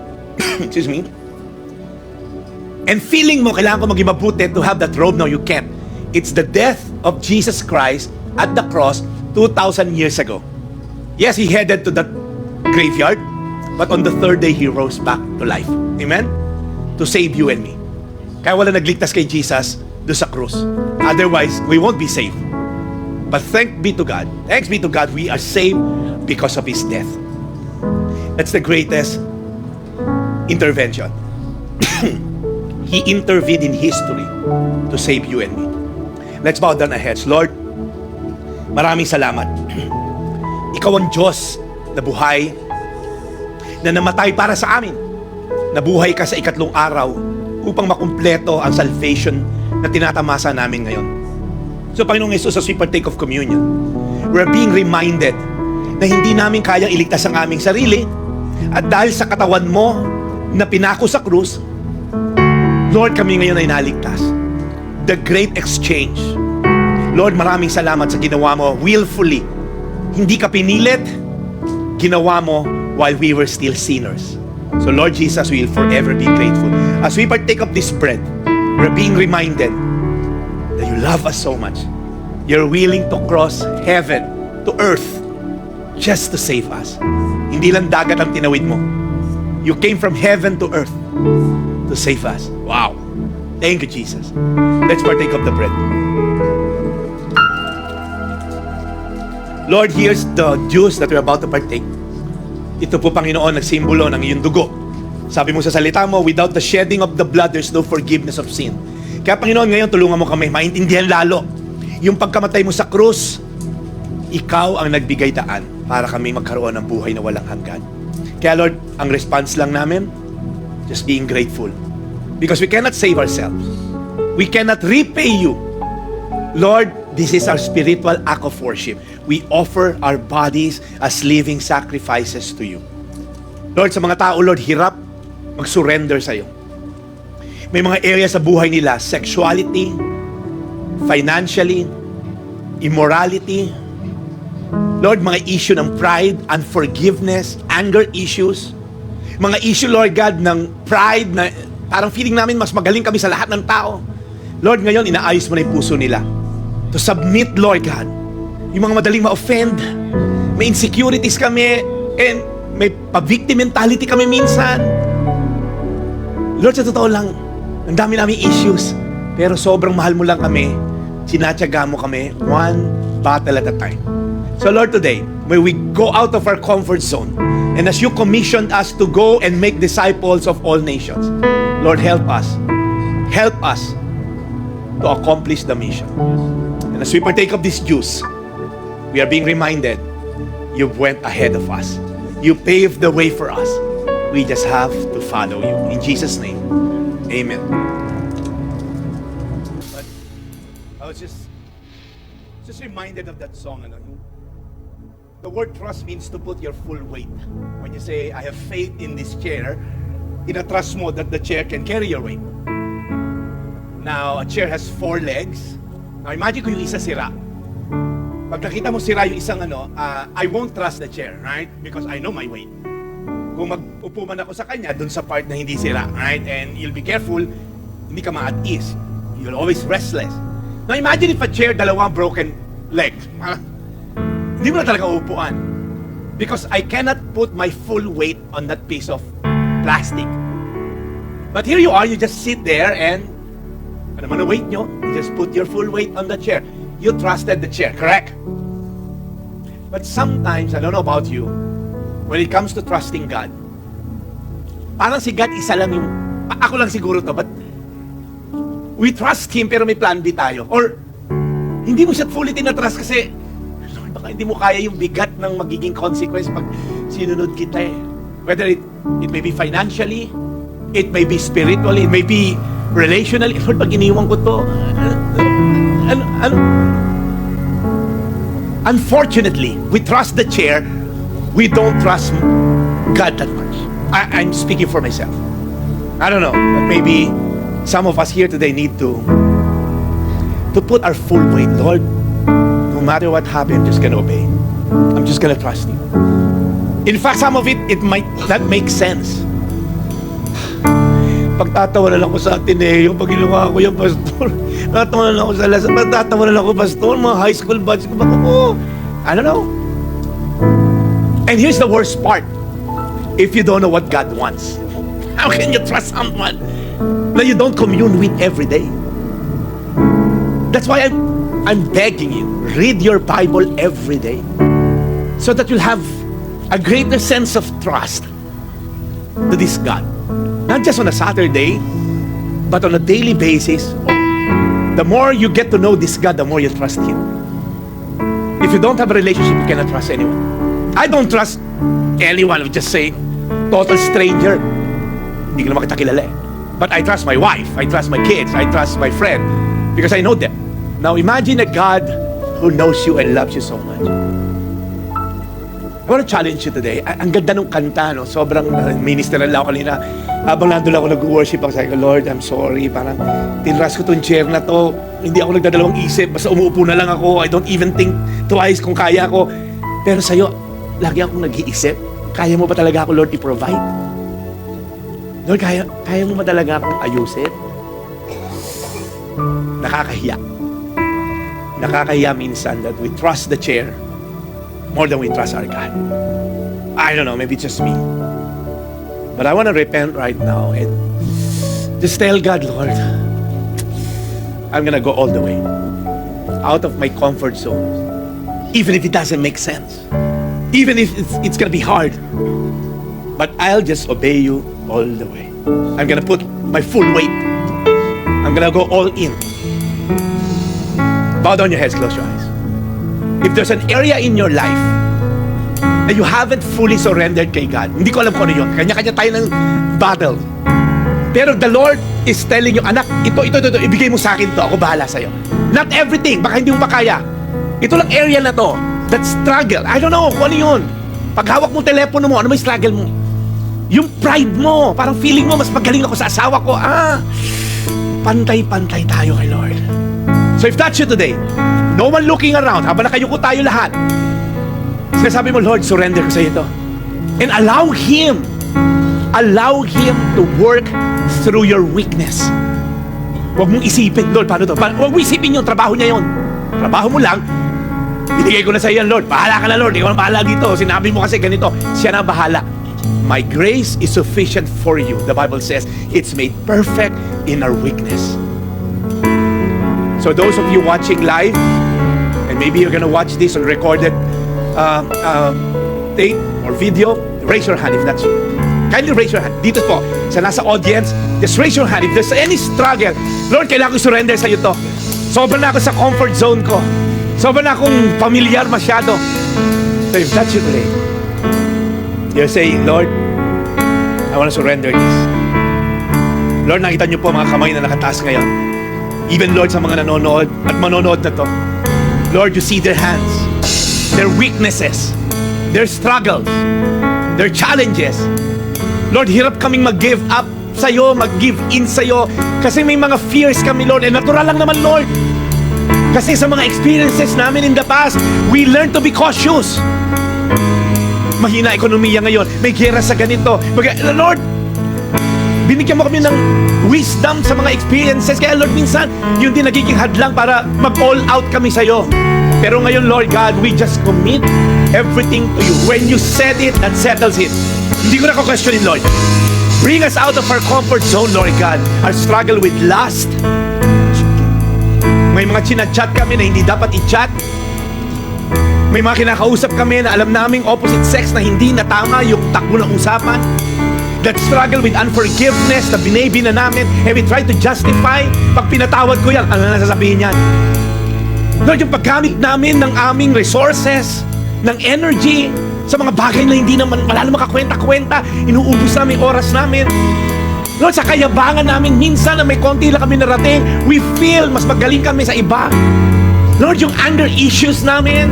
excuse me, and feeling mo kailangan ko maging mabuti to have that robe, no, you can't. It's the death of Jesus Christ at the cross 2,000 years ago. Yes, He headed to the graveyard, but on the third day, He rose back to life. Amen? To save you and me. Kaya wala nagligtas kay Jesus doon sa krus. Otherwise, we won't be saved. But thanks be to God, we are saved because of His death. That's the greatest intervention. He intervened in history to save you and me. Let's bow down our heads. Lord, maraming salamat. Ikaw ang Diyos na buhay, na namatay para sa amin. Nabuhay ka sa ikatlong araw upang makumpleto ang salvation na tinatamasa namin ngayon. So, Panginoong Jesus, as we partake of communion, we're being reminded na hindi namin kayang iligtas ang aming sarili, at dahil sa katawan mo, na pinako sa krus, Lord, kami ngayon ay naligtas. The great exchange. Lord, maraming salamat sa ginawa mo willfully. Hindi ka pinilit, ginawa mo while we were still sinners. So Lord Jesus, we will forever be grateful. As we partake of this bread, we're being reminded that you love us so much. You're willing to cross heaven to earth just to save us. Hindi lang dagat ang tinawid mo. You came from heaven to earth to save us. Wow. Thank you, Jesus. Let's partake of the bread. Lord, here's the juice that we're about to partake. Ito po, Panginoon, nagsimbolo ng iyong dugo. Sabi mo sa salita mo, without the shedding of the blood, there's no forgiveness of sin. Kaya, Panginoon, ngayon, tulungan mo kami maintindihan lalo yung pagkamatay mo sa krus. Ikaw ang nagbigay daan para kami magkaroon ng buhay na walang hanggan. Kaya, Lord, ang response lang namin, just being grateful. Because we cannot save ourselves. We cannot repay you. Lord, this is our spiritual act of worship. We offer our bodies as living sacrifices to you. Lord, sa mga tao, Lord, hirap mag-surrender sa iyo. May mga area sa buhay nila, sexuality, financially, immorality. Lord, mga issue ng pride, unforgiveness, anger issues. Mga issue, Lord God, ng pride na parang feeling namin mas magaling kami sa lahat ng tao. Lord, ngayon, inaayos mo na yung puso nila. To submit, Lord God. Yung mga madaling ma-offend, may insecurities kami, and may pa-victim mentality kami minsan. Lord, sa totoo lang, ang dami naming issues, pero sobrang mahal mo lang kami, sinatyaga mo kami, one battle at a time. So Lord, today, may we go out of our comfort zone, and as you commissioned us to go and make disciples of all nations, Lord, help us to accomplish the mission. And as we partake of this juice, we are being reminded, you went ahead of us. You paved the way for us. We just have to follow you. In Jesus' name, amen. But I was just reminded of that song. The word trust means to put your full weight. When you say, I have faith in this chair, in a trust mode that the chair can carry your weight. Now, a chair has 4 legs. Now, imagine kung yung isa sira. Pag nakita mo sira yung isang I won't trust the chair, right? Because I know my weight. Kung mag-upo man ako sa kanya, dun sa part na hindi sira, right? And you'll be careful, hindi ka ma-at ease. You'll always restless. Now, imagine if a chair, dalawang broken legs. Hindi mo na talaga uupuan. Because I cannot put my full weight on that piece of plastic. But here you are, you just sit there and ano man ang weight nyo, you just put your full weight on the chair. You trusted the chair, correct? But sometimes, I don't know about you, when it comes to trusting God, parang si God isa lang yung, ako lang siguro to, but we trust Him pero may plan B tayo. Or, hindi mo siya fully tinatrust kasi, Lord, baka hindi mo kaya yung bigat ng magiging consequence pag sinunod kita eh. Whether it may be financially, it may be spiritually, it may be relationally. Lord, pag iniwan ko to, unfortunately, we trust the chair, we don't trust God that much. I'm speaking for myself. I don't know, but maybe some of us here today need to put our full weight. Lord, no matter what happens, I'm just gonna obey. I'm just gonna trust you. In fact, some of it might not make sense. Pagtatawa na lang ko sa Ateneo, pag ginawa ko yung pastor. Pagtatawa na lang ako sa Las, pagtatawa na lang ako pastor, mga high school batch ko, I don't know. And here's the worst part. If you don't know what God wants, how can you trust someone that you don't commune with every day? That's why I'm begging you, read your Bible every day so that you'll have a greater sense of trust to this God. Not just on a Saturday, but on a daily basis. The more you get to know this God, the more you trust Him. If you don't have a relationship, you cannot trust anyone. I don't trust anyone. Just say, total stranger. Hindi ko naman kita kilala eh. But I trust my wife. I trust my kids. I trust my friend. Because I know them. Now imagine a God who knows you and loves you so much. I want to challenge you today. Ang ganda ng kanta, no? Sobrang minister lang ako kanina. Habang nandun ako nag-worship, ako sabi ko, Lord, I'm sorry. Parang tinras ko tong chair na to. Hindi ako nagdadalawang isip. Basta umuupo na lang ako. I don't even think twice kung kaya ko. Pero sa'yo, lagi akong nag-iisip. Kaya mo ba talaga ako, Lord, i-provide? Lord, kaya mo ba talaga akong ayusin? Nakakahiya. Nakakahiya minsan that we trust the chair more than we trust our God. I don't know, maybe it's just me. But I want to repent right now and just tell God, Lord, I'm gonna go all the way. Out of my comfort zone. Even if it doesn't make sense. Even if it's gonna be hard. But I'll just obey you all the way. I'm gonna put my full weight. I'm gonna go all in. Bow down your heads, close your eyes. If there's an area in your life na you haven't fully surrendered kay God, hindi ko alam kung ano yun. Kanya-kanya tayo ng battle. Pero the Lord is telling you, anak, ito, ibigay mo sa akin to. Ako bahala sa'yo. Not everything. Baka hindi mo pa kaya. Ito lang area na to. That struggle. I don't know kung ano yun. Pag hawak mo telepono mo, ano may struggle mo? Yung pride mo. Parang feeling mo, mas magaling ako sa asawa ko. Pantay-pantay tayo kay Lord. So if that's you today, no one looking around, habang nakayuko tayo lahat, sinasabi mo, Lord, surrender ko sa ito. And allow Him to work through your weakness. Huwag mong isipin, Lord, paano to? Huwag mong isipin yung trabaho niya yun. Trabaho mo lang, binigay ko na sa iyo, Lord. Bahala ka na, Lord. Ikaw ang bahala dito. Sinabi mo kasi ganito. Siya na bahala. My grace is sufficient for you. The Bible says, it's made perfect in our weakness. So those of you watching live, and maybe you're gonna watch this on recorded tape or video, raise your hand if that's you. Kindly raise your hand. Dito po, sa nasa audience, just raise your hand. If there's any struggle, Lord, kailangan ko surrender sa iyo to. Sobrang na ako sa comfort zone ko. Sobrang na akong familiar masyado. So if that's you today, you're saying, Lord, I want to surrender this. Lord, nakita niyo po mga kamay na nakataas ngayon. Even, Lord, sa mga nanonood at manonood na to, Lord, you see their hands, their weaknesses, their struggles, their challenges. Lord, hirap kaming mag-give up sa'yo, mag-give in sa'yo, kasi may mga fears kami, Lord, and natural lang naman, Lord. Kasi sa mga experiences namin in the past, we learn to be cautious. Mahina ekonomiya ngayon, may gera sa ganito. Lord, binigyan mo kami ng wisdom sa mga experiences. Kaya Lord, minsan, yun din nagiging hadlang para mag-all out kami sa'yo. Pero ngayon, Lord God, we just commit everything to you. When you said it, that settles it. Hindi ko na ko-questionin, Lord. Bring us out of our comfort zone, Lord God. Our struggle with lust. May mga chinat-chat kami na hindi dapat i-chat. May mga kinakausap kami na alam naming opposite sex na hindi na tama yung takbo ng usapan. That struggle with unforgiveness na binaby na namin, and we try to justify. Pag pinatawad ko yan, ano na sasabihin yan? Lord, yung paggamit namin ng aming resources, ng energy, sa mga bagay na hindi naman, wala naman kakwenta-kwenta, inuubos namin oras namin. Lord, sa kayabangan namin, minsan na may konti lang kami narating, we feel mas magaling kami sa iba. Lord, yung anger issues namin,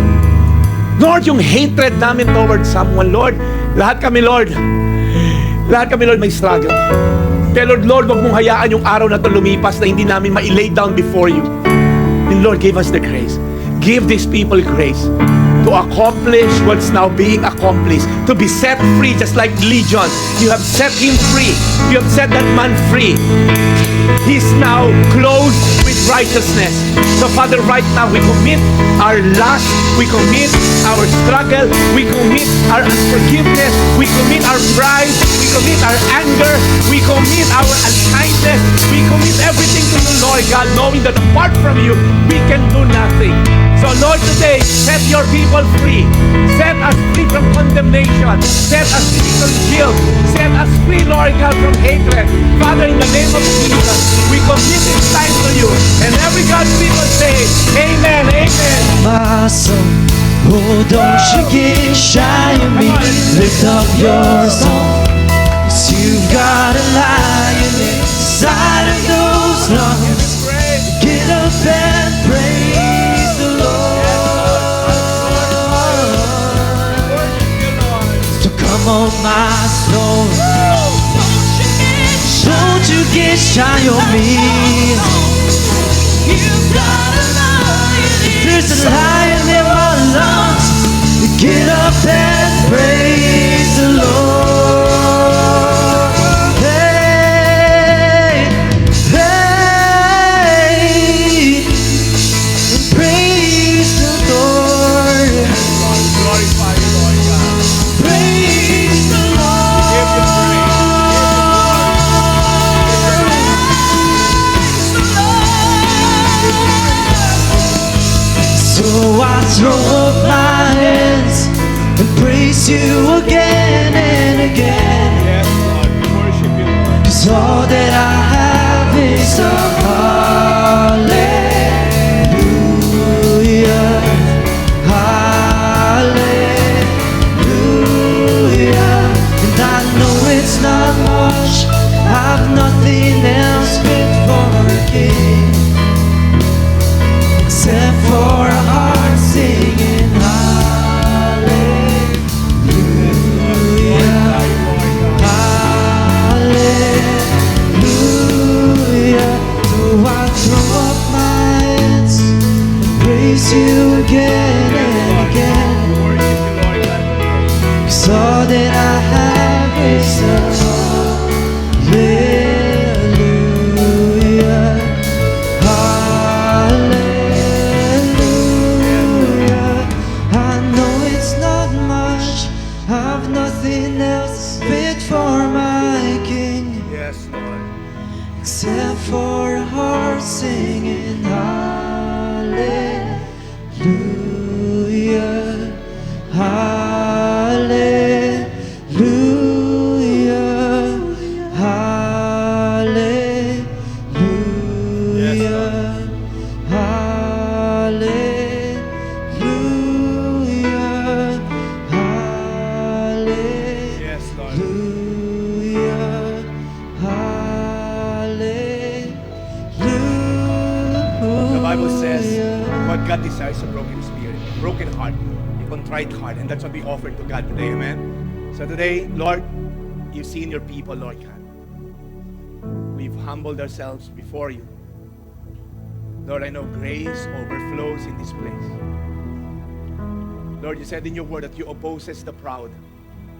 Lord, yung hatred namin towards someone, Lord, lahat kami, Lord, may struggle. Pero Lord, wag mong hayaan yung araw na ito lumipas na hindi namin ma-lay down before you. And Lord, give us the grace. Give these people grace to accomplish what's now being accomplished. To be set free just like Legion. You have set him free. You have set that man free. He's now clothed with righteousness. So Father, right now we commit our lust, we commit our struggle, we commit our unforgiveness, we commit our pride, we commit our anger, we commit our unkindness, we commit everything to you, Lord God, knowing that apart from you, we can do nothing. So Lord, today, set your people free. Set us free from condemnation. Set us free from guilt. Set us free, Lord God, from hatred. Father, in the name of Jesus, we commit this time to you. And every God's people say, Amen, Amen. My soul, oh, don't you get shy of me. Lift up your song, 'cause you've got a lion inside of those lungs. Get up and praise the Lord. So come on, my soul, Shining. There's a lion in my lungs. Get up and praise the Lord. Hey, hey, and praise the Lord. Glorify you, Lord God. Praise the Lord. Give you praise. So I throw up my hands and praise you again and again. Yes, Lord. We worship you, Lord. 'Cause all that I have is a hallelujah, hallelujah. And I know it's not much, I've nothing else fit for a king except for a heart singing hallelujah, hallelujah. So I throw up my hands and praise you again and again. We worship you, Lord God. 'Cause all that I have is a hallelujah, hallelujah. I know it's not much, I've nothing else fit for my King Yes, Lord. except for a heart singing hallelujah, hallelujah, hallelujah, hallelujah, hallelujah. Yes, Lord. The Bible says, what God desires is a broken spirit, broken heart, a contrite heart, and that's what we offer to God today, amen? So today, Lord, you've seen your people, Lord God. We've humbled ourselves before you. Lord, I know grace overflows in this place. Lord, you said in your word that you opposes the proud,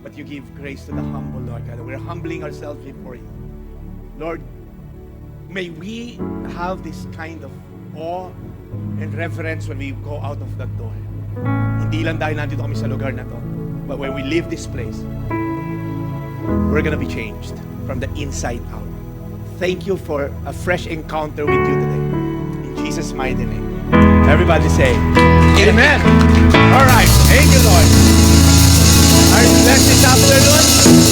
but you give grace to the humble, Lord God. We're humbling ourselves before you. Lord, may we have this kind of awe and reverence when we go out of that door. Hindi lang dahil nandito kami sa lugar na to, but when we leave this place, we're gonna be changed from the inside out. Thank you for a fresh encounter with you today. In Jesus' mighty name. Everybody say, Amen. All right. Thank you, Lord. Are you blessed this afternoon?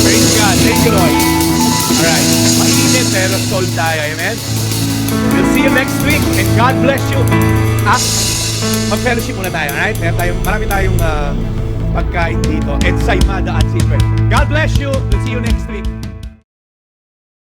Praise God. Thank you, Lord. All right. Mainit pero sold tayo. Amen. We'll see you next week and God bless you. Mag-fellowship muna tayo. Alright? Marami tayong pagkain dito. Ensaymada at silver. God bless you. We'll see you next week.